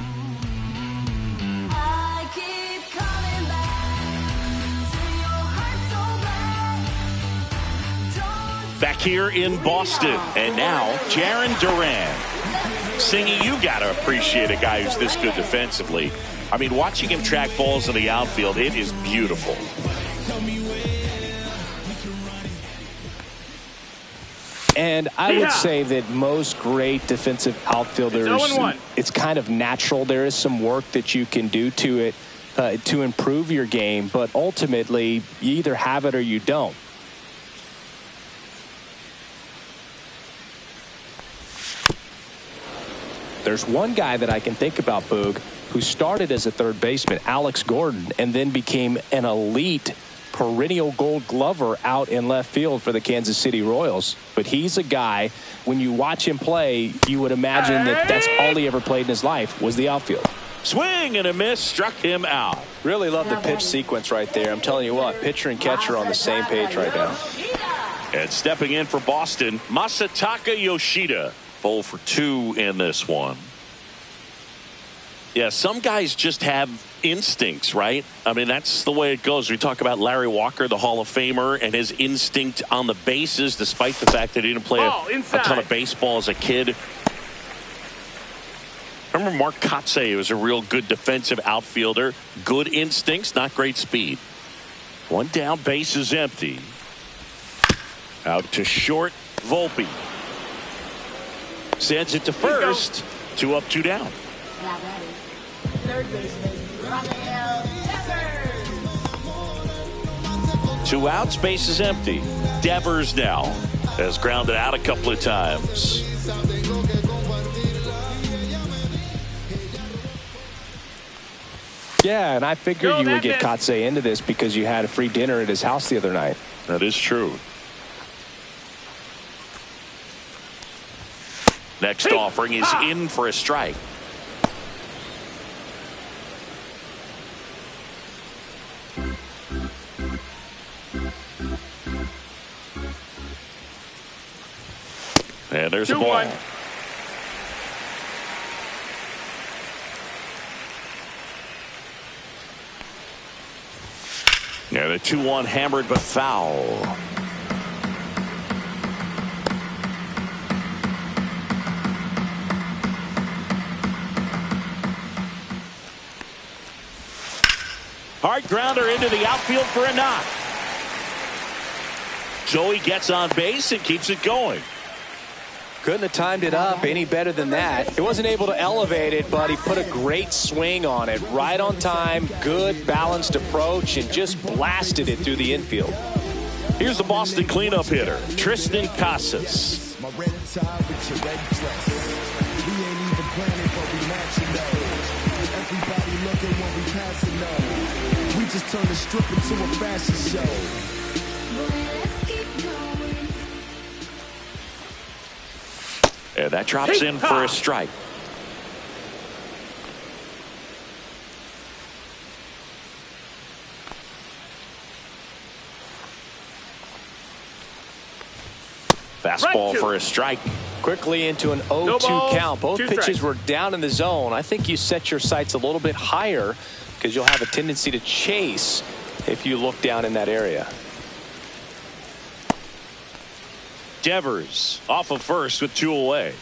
Back here in Boston. And now, Jarren Duran. Singy, you got to appreciate a guy who's this good defensively. I mean, watching him track balls in the outfield, it is beautiful. And I would say that most great defensive outfielders, it's kind of natural. There is some work that you can do to it to improve your game, but ultimately, you either have it or you don't. There's one guy that I can think about, Boog, who started as a third baseman, Alex Gordon, and then became an elite perennial Gold Glover out in left field for the Kansas City Royals. But he's a guy, when you watch him play, you would imagine that that's all he ever played in his life was the outfield. Swing and a miss, struck him out. Really love the pitch sequence right there. I'm telling you what, pitcher and catcher on the same page right now. And stepping in for Boston, Masataka Yoshida. 0 for 2 in this one. Yeah, some guys just have instincts, right? I mean, that's the way it goes. We talk about Larry Walker, the Hall of Famer, and his instinct on the bases, despite the fact that he didn't play a ton of baseball as a kid. Remember Mark Kotsay was a real good defensive outfielder. Good instincts, not great speed. One down, base is empty. Out to short, Volpe. Sends it to first. 2 up, 2 down. Third baseman, Rafael Devers. 2 outs, base is empty. Devers now has grounded out a couple of times. Yeah, and I figured you would get Kotsay into this because you had a free dinner at his house the other night. That is true. Next offering is in for a strike. And there's a ball. Yeah, the 2-1 hammered but foul. Hard grounder into the outfield for a knock. Joey gets on base and keeps it going. Couldn't have timed it up any better than that. He wasn't able to elevate it, but he put a great swing on it. Right on time, good balanced approach, and just blasted it through the infield. Here's the Boston cleanup hitter, Triston Casas. We just turned the strip into a fashion show. And that drops in for a strike. Fastball for a strike. Quickly into an 0-2 count. Both pitches were down in the zone. I think you set your sights a little bit higher because you'll have a tendency to chase if you look down in that area. Devers off of first with 2 away.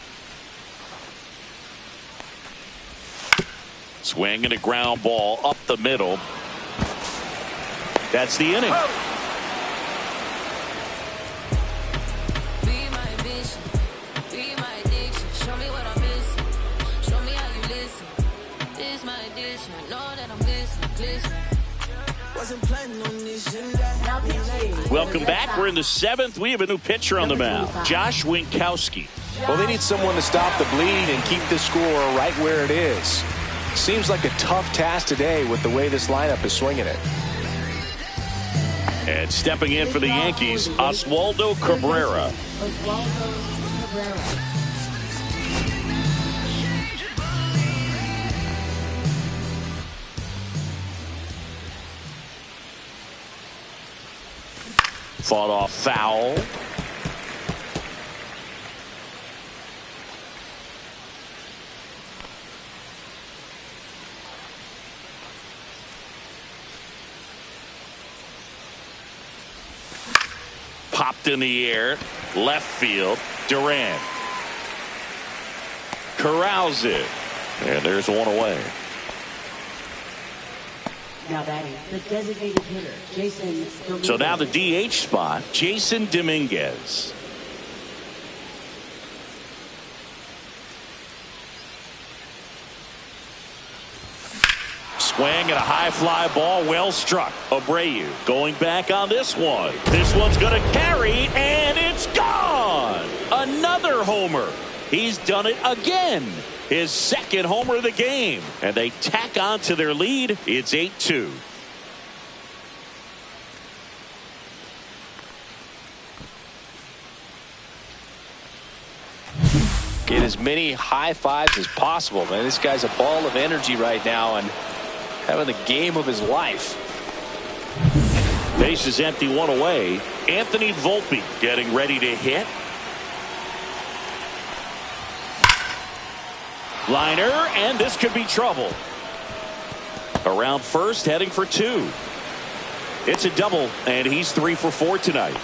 Swing and a ground ball up the middle. That's the inning. Welcome back. We're in the 7th. We have a new pitcher on the mound, Josh Winkowski. Well, they need someone to stop the bleed and keep the score right where it is. Seems like a tough task today with the way this lineup is swinging it. And stepping in for the Yankees, Oswaldo Cabrera. Fought off foul. Popped in the air. Left field. Duran corrals it. And there's one away. Now batting, the designated hitter, Jason Dominguez. So now the DH spot, Jason Dominguez. Swing and a high fly ball, well struck. Abreu going back on this one. This one's going to carry, and it's gone. Another homer. He's done it again. His second homer of the game. And they tack on to their lead. It's 8-2. Get as many high fives as possible, man. This guy's a ball of energy right now and having the game of his life. Base is empty, one away. Anthony Volpe getting ready to hit. Liner, and this could be trouble. Around first, heading for two. It's a double, and he's 3 for 4 tonight.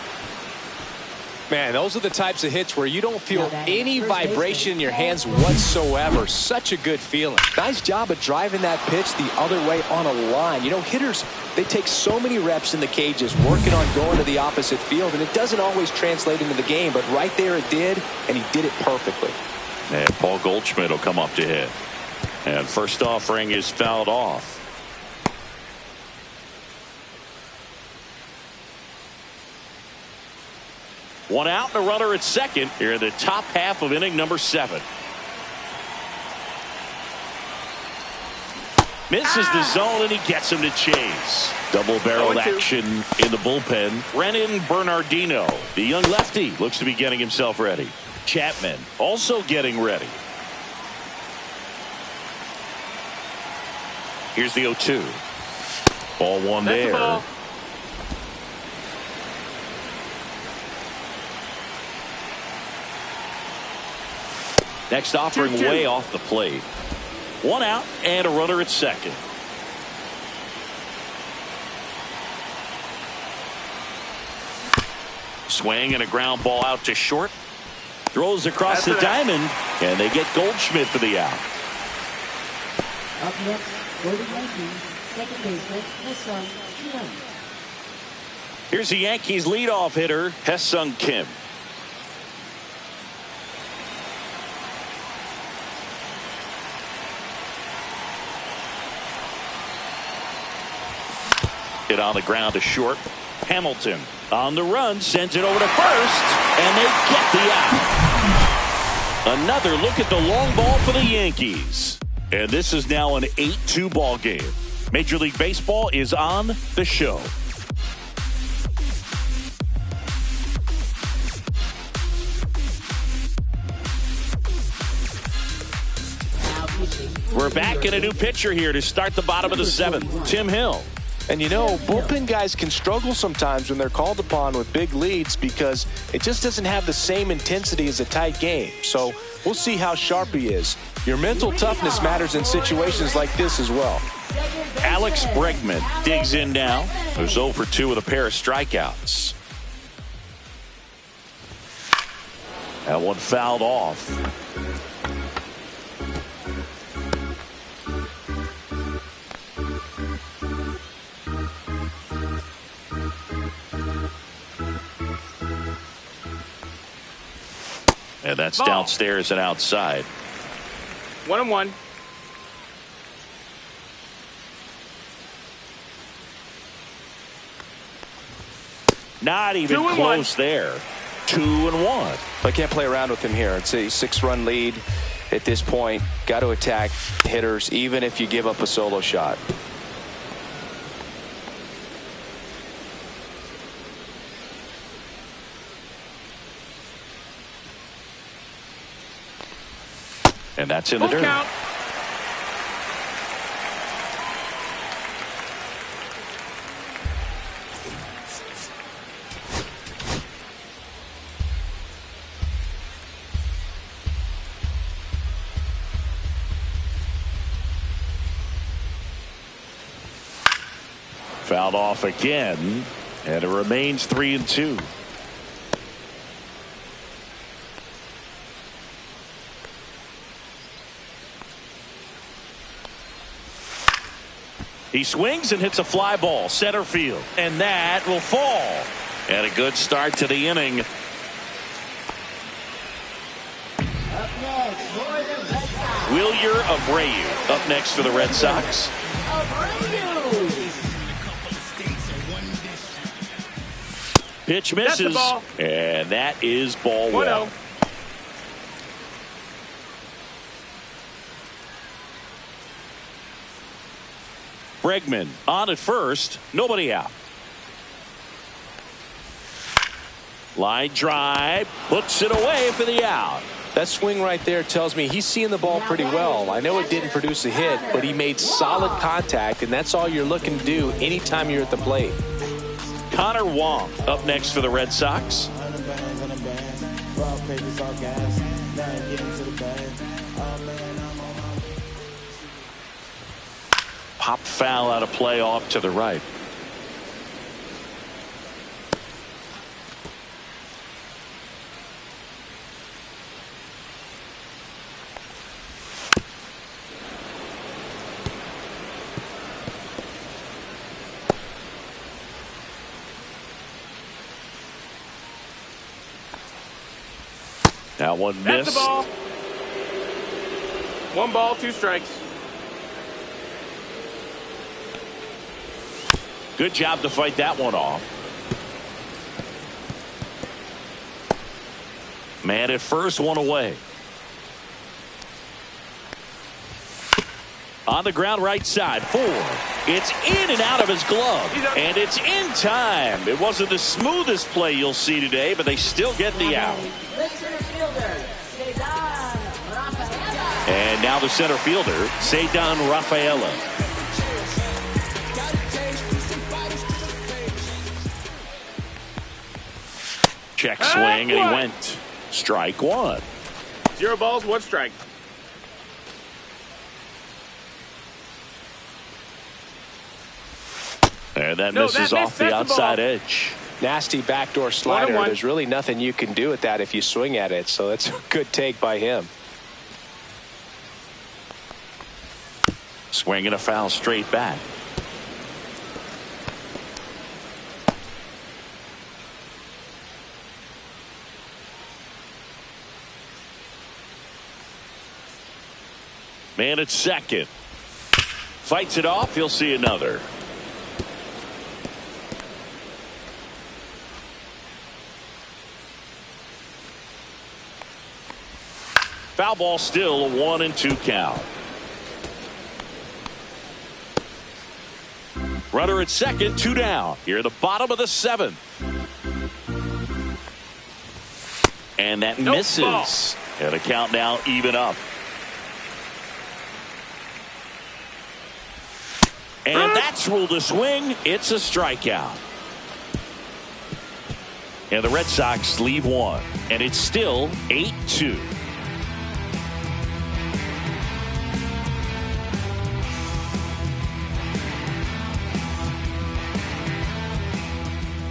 Man, those are the types of hits where you don't feel any vibration in your hands whatsoever. Such a good feeling. Nice job of driving that pitch the other way on a line. You know, hitters, they take so many reps in the cages working on going to the opposite field, and it doesn't always translate into the game, but right there it did, and he did it perfectly. And Paul Goldschmidt will come up to hit. And first offering is fouled off. One out and a runner at second here in the top half of inning number 7. Misses the zone and he gets him to chase. Double-barreled action in the bullpen. Brennan Bernardino, the young lefty, looks to be getting himself ready. Chapman also getting ready. Here's the 0-2. Ball one there. Ball. Next offering 2-2. way off the plate. One out and a runner at second. Swing and a ground ball out to short. Throws across the diamond, and they get Goldschmidt for the out. Up next, for the Yankees, second baseman, Ha-Seong Kim. Here's the Yankees leadoff hitter, Ha-Seong Kim. Hit on the ground to short. Hamilton on the run, sends it over to first, and they get the out. Another look at the long ball for the Yankees. And this is now an 8-2 ball game. Major League Baseball is on the show. We're back in a new pitcher here to start the bottom of the 7th. Tim Hill. And you know, bullpen guys can struggle sometimes when they're called upon with big leads because it just doesn't have the same intensity as a tight game. So we'll see how sharp he is. Your mental toughness matters in situations like this as well. Alex Bregman digs in now. There's 0 for 2 with a pair of strikeouts. That one fouled off. And that's Ball. downstairs and outside. 1-1. Not even 2-1. close there. 2-1. I can't play around with him here. It's a 6-run lead at this point. Got to attack hitters even if you give up a solo shot. And that's in the dirt. Count. Fouled off again, and it remains 3-2. He swings and hits a fly ball center field, and that will fall. And a good start to the inning. Up next for the Red Sox. Wilyer Abreu up next for the Red Sox. Abreu. Pitch That's the misses, ball. and that is ball 1-0. one. Bregman on at first, nobody out. Line drive, puts it away for the out. That swing right there tells me he's seeing the ball pretty well. I know it didn't produce a hit, but he made solid contact, and that's all you're looking to do anytime you're at the plate. Connor Wong up next for the Red Sox. Pop foul out of play off to the right. That one That's missed. the ball. 1 ball, 2 strikes. Good job to fight that one off. Man at first, one away. On the ground right side, 4. It's in and out of his glove. And it's in time. It wasn't the smoothest play you'll see today, but they still get the out. And now the center fielder, Ceddanne Rafaela. Check swing, and he went. Strike 1. 0 balls, 1 strike. And that No, misses that off missed. the That's the outside ball. edge. Nasty backdoor slider. 1-1. There's really nothing you can do with that if you swing at it, so that's a good take by him. Swinging a foul straight back. Man at second. Fights it off. He'll see another. Foul ball, still a 1-2 count. Runner at second, 2 down. Here at the bottom of the 7th. And that Nope, misses. ball. And the count now even up. And that's ruled a swing. It's a strikeout. And the Red Sox leave 1. And it's still 8-2.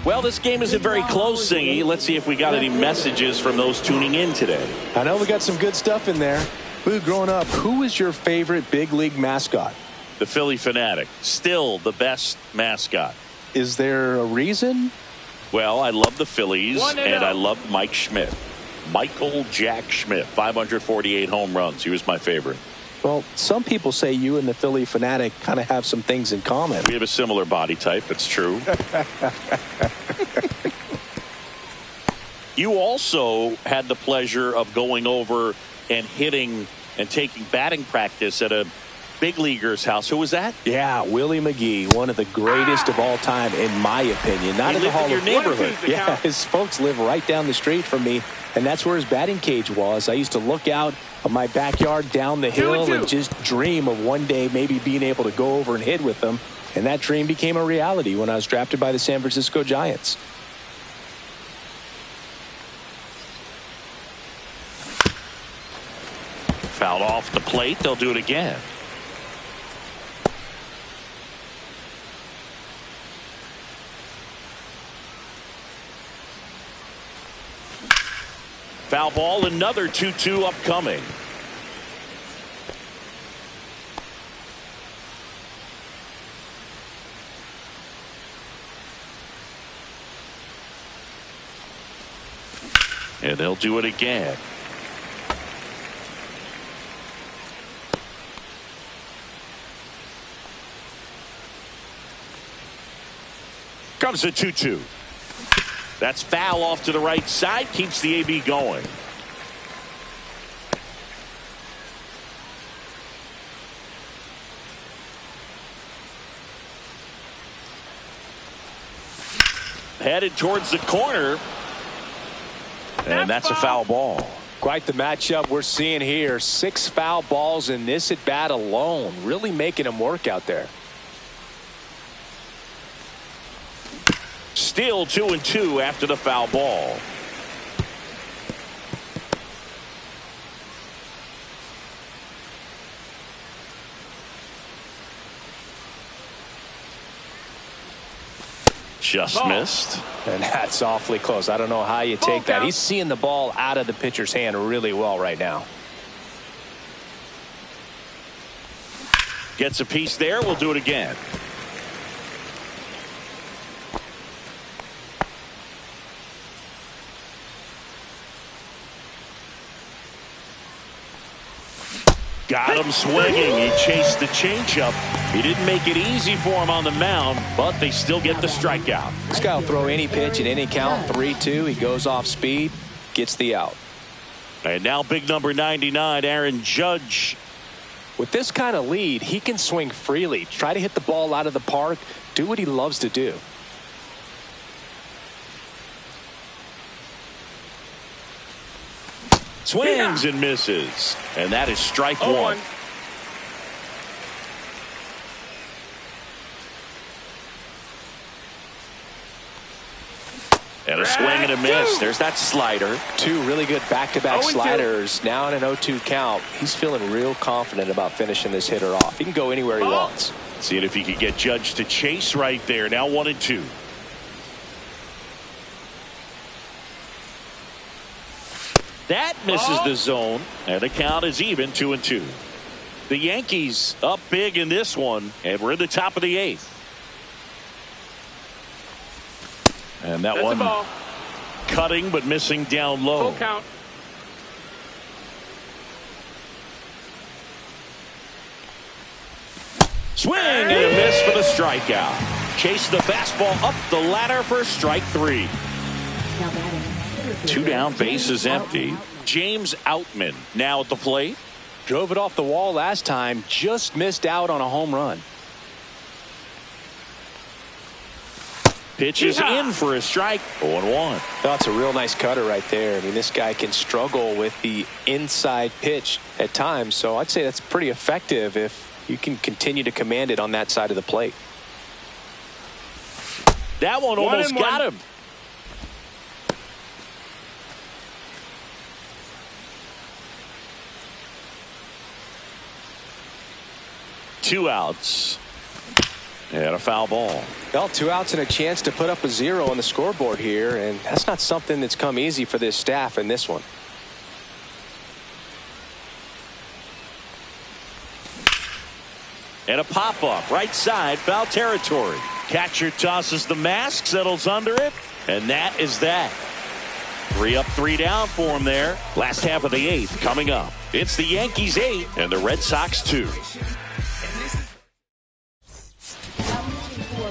Well, this game isn't very close, Singy. Let's see if we got any messages from those tuning in today. I know we got some good stuff in there. Boo, growing up, who was your favorite big league mascot? The Philly Fanatic, still the best mascot. Is there a reason? Well, I love the Phillies, 1-0. and I love Mike Schmidt. Michael Jack Schmidt, 548 home runs. He was my favorite. Well, some people say you and the Philly Fanatic kind of have some things in common. We have a similar body type. It's true. You also had the pleasure of going over and hitting and taking batting practice at a big leaguer's house. Who was that? Yeah, Willie McGee, one of the greatest of all time, in my opinion. Not He in the lived in Hall your of neighborhood. Yeah, his folks live right down the street from me, and that's where his batting cage was. I used to look out of my backyard down the hill 2-2. and just dream of one day maybe being able to go over and hit with them. And that dream became a reality when I was drafted by the San Francisco Giants. Fouled off the plate. They'll do it again. Foul ball, another 2-2 upcoming. And they'll do it again. Comes a 2-2. That's foul off to the right side. Keeps the AB going. Headed towards the corner. And that's a foul ball. Quite the matchup we're seeing here. 6 foul balls in this at bat alone. Really making him work out there. Still 2-2 after the foul ball. Just missed. And that's awfully close. I don't know how you take that. He's seeing the ball out of the pitcher's hand really well right now. Gets a piece there. We'll do it again. Got him swinging. He chased the changeup. He didn't make it easy for him on the mound, but they still get the strikeout. This guy will throw any pitch at any count. 3-2. He goes off speed, gets the out. And now big number 99, Aaron Judge. With this kind of lead, he can swing freely. Try to hit the ball out of the park. Do what he loves to do. Swings and misses. And that is strike one. And a swing and a miss. There's that slider. 2 really good back-to-back sliders. Now in an 0-2 count. He's feeling real confident about finishing this hitter off. He can go anywhere he wants. Seeing if he could get Judge to chase right there. Now 1-2. That misses the zone, and the count is even 2-2. The Yankees up big in this one, and we're in the top of the 8th. And that's one cutting but missing down low. Full count. Swing and a miss for the strikeout. Chase the fastball up the ladder for strike 3. 2 down, bases empty. James Outman now at the plate. Drove it off the wall last time. Just missed out on a home run. Pitch is in for a strike. 0-1. That's a real nice cutter right there. I mean, this guy can struggle with the inside pitch at times. So I'd say that's pretty effective if you can continue to command it on that side of the plate. That one almost got him. Two outs and a foul ball. Well, 2 outs and a chance to put up a 0 on the scoreboard here, and that's not something that's come easy for this staff in this one. And a pop-up right side, foul territory. Catcher tosses the mask, settles under it, and that is that. 3 up, 3 down for him there. Last half of the 8th coming up. It's the Yankees 8 and the Red Sox 2.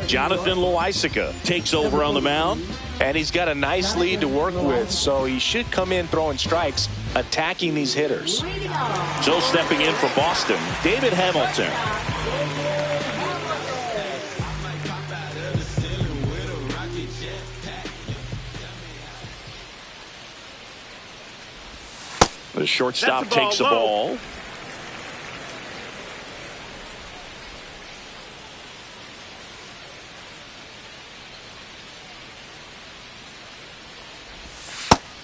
Jonathan Loaisiga takes over on the mound. And he's got a nice lead to work with, so he should come in throwing strikes, attacking these hitters. So stepping in for Boston, David Hamilton. The shortstop takes the ball.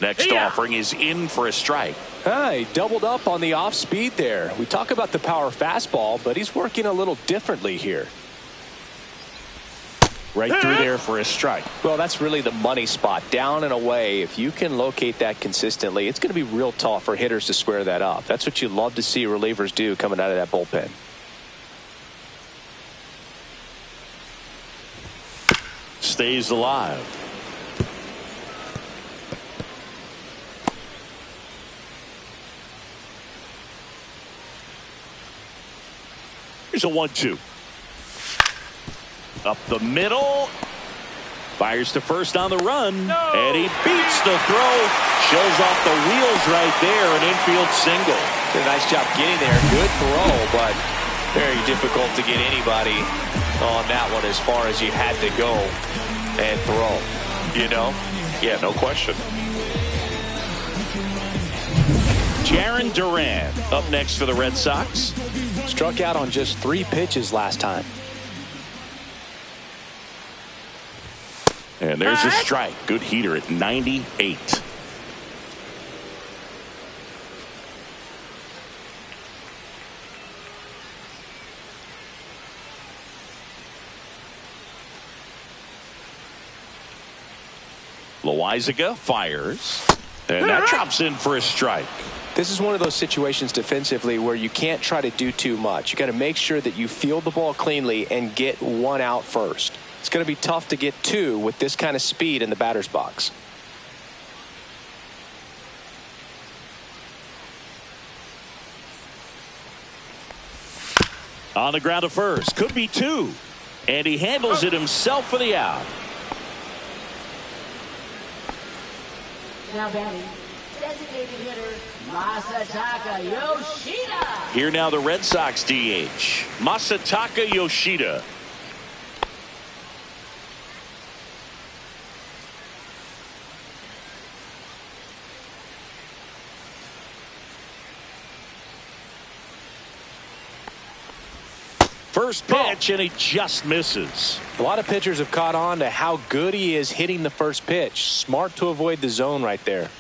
Next offering is in for a strike. He doubled up on the off speed there. We talk about the power fastball, but he's working a little differently here. Right through there for a strike. Well, that's really the money spot. Down and away. If you can locate that consistently, it's going to be real tough for hitters to square that up. That's what you love to see relievers do coming out of that bullpen. Stays alive. Here's a 1-2. Up the middle. Fires to first on the run. No. And he beats the throw. Shows off the wheels right there. An infield single. Did a nice job getting there. Good throw, but very difficult to get anybody on that one as far as you had to go and throw. You know? Yeah, no question. Jarren Duran up next for the Red Sox. Struck out on just 3 pitches last time. And there's a strike. Good heater at 98. Loaisiga fires. And that drops in for a strike. This is one of those situations defensively where you can't try to do too much. You got to make sure that you field the ball cleanly and get 1 out first. It's going to be tough to get 2 with this kind of speed in the batter's box. On the ground to first. Could be 2. And he handles it himself for the out. Now batting, designated hitter Masataka Yoshida. Here now the Red Sox DH, Masataka Yoshida. First pitch, and he just misses. A lot of pitchers have caught on to how good he is hitting the first pitch. Smart to avoid the zone right there.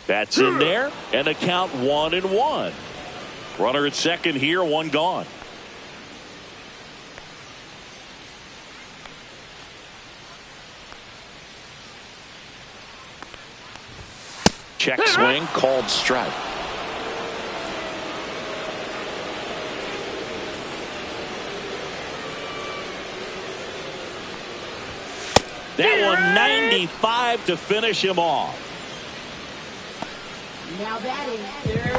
That's in there, and the count 1-1. Runner at second here, 1 gone. Check swing, called strike. That one 95 to finish him off. Now batting,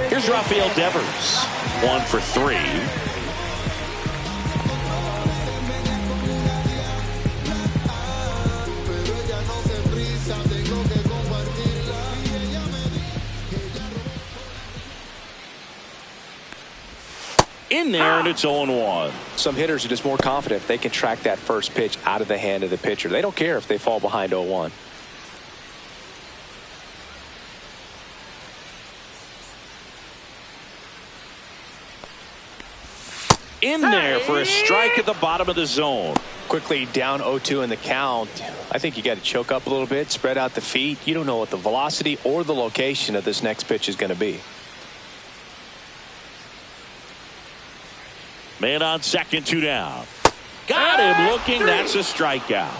Here's Rafael Devers. 1 for 3. In there, and it's 0-1. Some hitters are just more confident if they can track that first pitch out of the hand of the pitcher. They don't care if they fall behind 0-1. In there for a strike at the bottom of the zone. Quickly down 0-2 in the count. I think you got to choke up a little bit, spread out the feet. You don't know what the velocity or the location of this next pitch is going to be. Man on second, 2 down. Got him looking. That's a strikeout.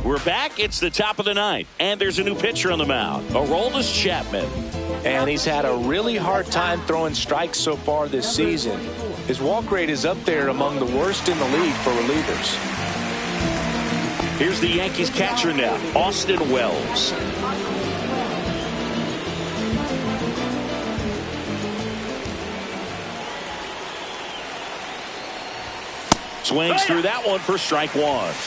We're back. It's the top of the 9th, and there's a new pitcher on the mound, Aroldis Chapman. And he's had a really hard time throwing strikes so far this season. His walk rate is up there among the worst in the league for relievers. Here's the Yankees catcher now, Austin Wells. Swings through that one for strike 1.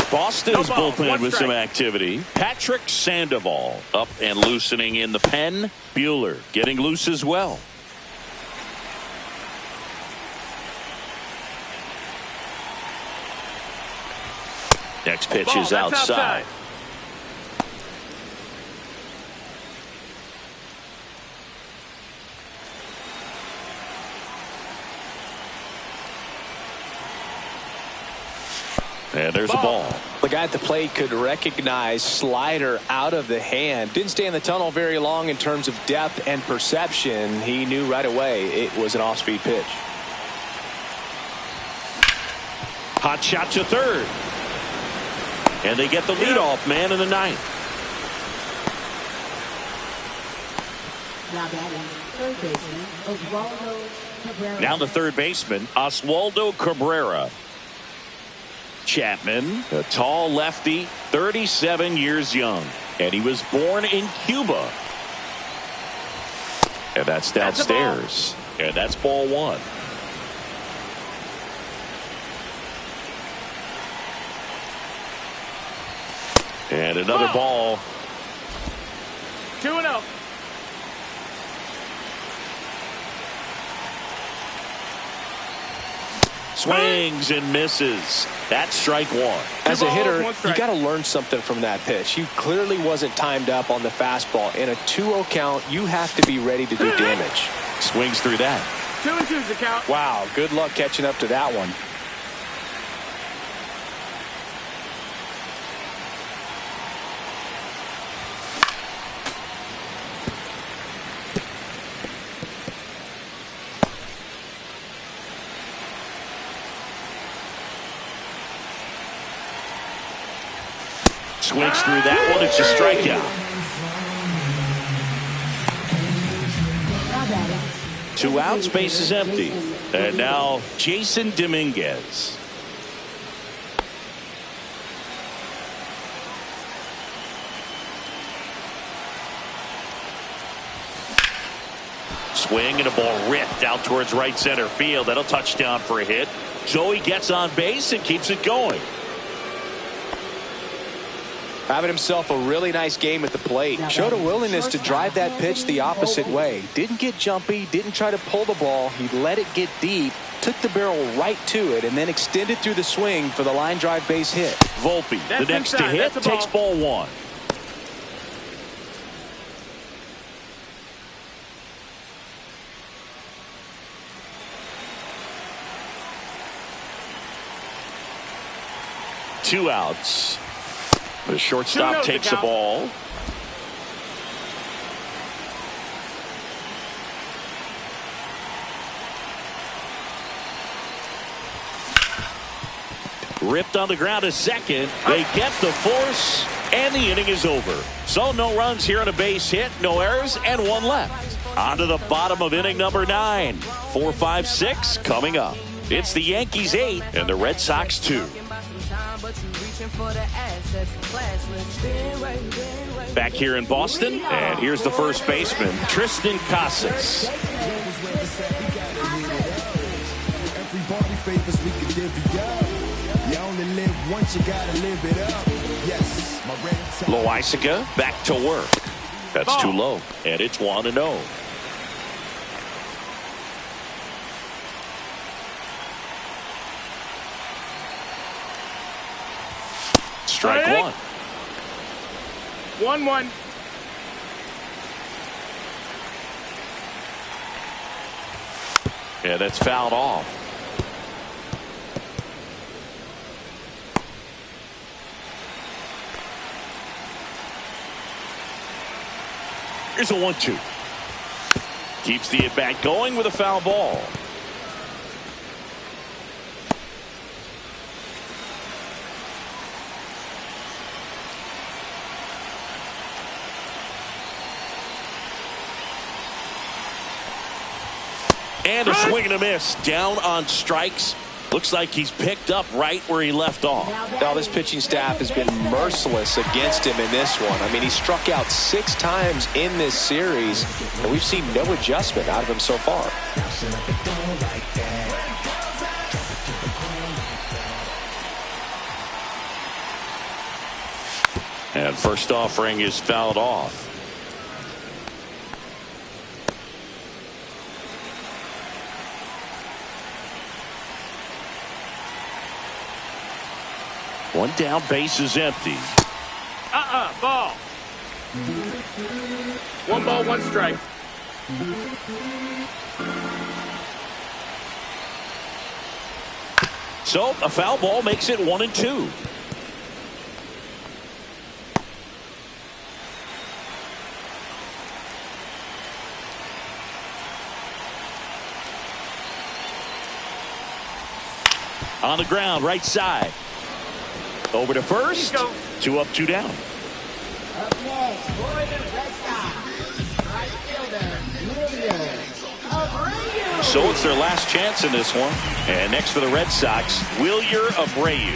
Boston's bullpen with some activity. Patrick Sandoval up and loosening in the pen. Buehler getting loose as well. Next pitch is outside. And there's a ball. The guy at the plate could recognize slider out of the hand. Didn't stay in the tunnel very long in terms of depth and perception. He knew right away it was an off-speed pitch. Hot shot to third. And they get the leadoff man in the ninth. Now batting, third baseman, Oswaldo Cabrera. Now the third baseman, Oswaldo Cabrera. Chapman, a tall lefty, 37 years young. And he was born in Cuba. And that's downstairs. And that's ball one. And another ball. 2-0. Swings and misses. That's strike one. As a hitter, you got to learn something from that pitch. He clearly wasn't timed up on the fastball. In a 2-0 count, you have to be ready to do damage. Swings through that. 2-2's the count. Wow, good luck catching up to that one. Swings through that one. It's a strikeout. Now batting, 2 outs, base is empty. And now Jason Dominguez. Swing and a ball ripped out towards right center field. That'll touchdown for a hit. Joey gets on base and keeps it going. Having himself a really nice game at the plate. Showed a willingness to drive that pitch the opposite way. Didn't get jumpy, didn't try to pull the ball. He let it get deep, took the barrel right to it, and then extended through the swing for the line drive base hit. Volpe, the next to hit, takes ball one. Two outs. The shortstop takes the ball. Ripped on the ground to second. They get the force, and the inning is over. So no runs here on a base hit, no errors, and one left. On to the bottom of inning number 9. 4, 5, 6 coming up. It's the Yankees 8 and the Red Sox 2. Back here in Boston, and here's the first baseman, Triston Casas. Everybody favors we can divvy up. You only live once, you gotta live it up. Yes, my red tie. Loaisiga back to work. That's too low, and it's 1-0. Strike one. 1-1. Yeah, that's fouled off. Here's a 1-2. Keeps the at-bat going with a foul ball. And a swing and a miss. Down on strikes. Looks like he's picked up right where he left off. Now this pitching staff has been merciless against him in this one. I mean, he struck out 6 times in this series, and we've seen no adjustment out of him so far. And first offering is fouled off. One down, base is empty. Ball. 1 ball, 1 strike. So a foul ball makes it 1-2. On the ground, right side. Over to first. 2 up, 2 down. Up next, for the Red Sox, right fielder, Julio Abreu. So it's their last chance in this one. And next for the Red Sox, Wilyer Abreu.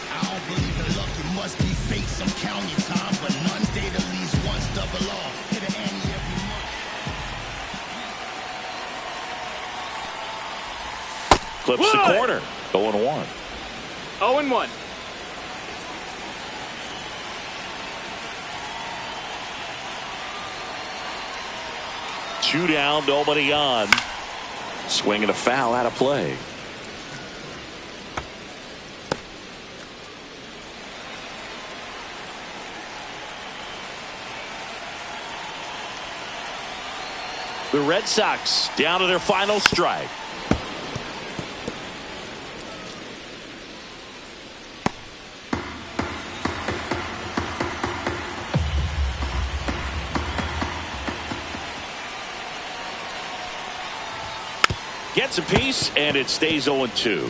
I don't believe in luck, it must be fate. Some count your time, but none date at least once double off. Hit an Annie every month. Clips the corner. 0-1. 0-1. Two down, nobody on. Swinging a foul out of play. The Red Sox down to their final strike. Gets a piece, and it stays 0-2.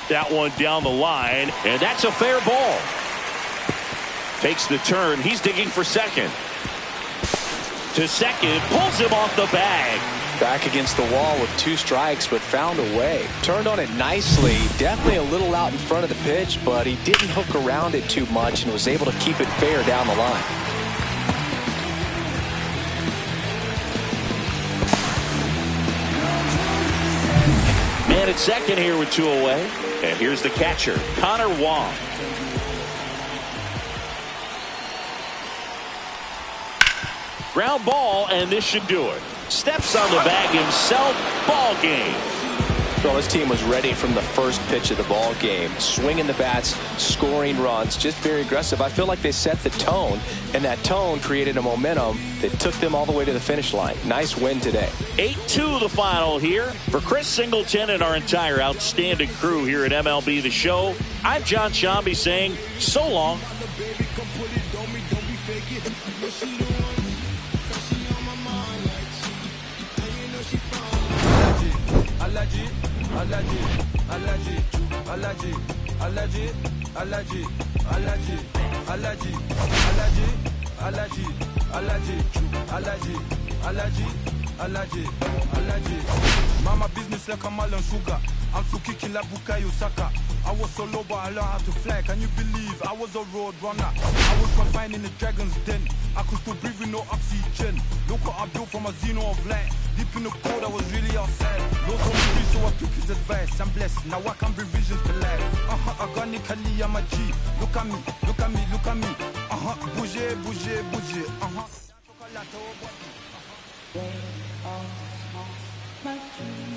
That one down the line, and that's a fair ball. Takes the turn. He's digging for second. To second, pulls him off the bag. Back against the wall with 2 strikes, but found a way. Turned on it nicely. Definitely a little out in front of the pitch, but he didn't hook around it too much and was able to keep it fair down the line. Man at second here with 2 away. And here's the catcher, Connor Wong. Ground ball, and this should do it. Steps on the bag himself. Ball game. Well, this team was ready from the first pitch of the ball game. Swinging the bats, scoring runs, just very aggressive. I feel like they set the tone, and that tone created a momentum that took them all the way to the finish line. Nice win today. 8-2 the final here. For Chris Singleton and our entire outstanding crew here at MLB The Show, I'm John Shambi saying so long. Mama business like a melon sugar. I'm so kicking like Bukayo Saka. I was so low but I learned how to fly. Can you believe I was a road runner? I was confined in the dragon's den. I could still breathe with no oxygen. Look what I built from a xeno of light. Deep in the cold I was really outside. Lost on me so I took his advice. I'm blessed, now I can bring visions to life. Organically I'm a G. Look at me, look at me, look at me. Bouger, bouger, bouger. They all my dreams.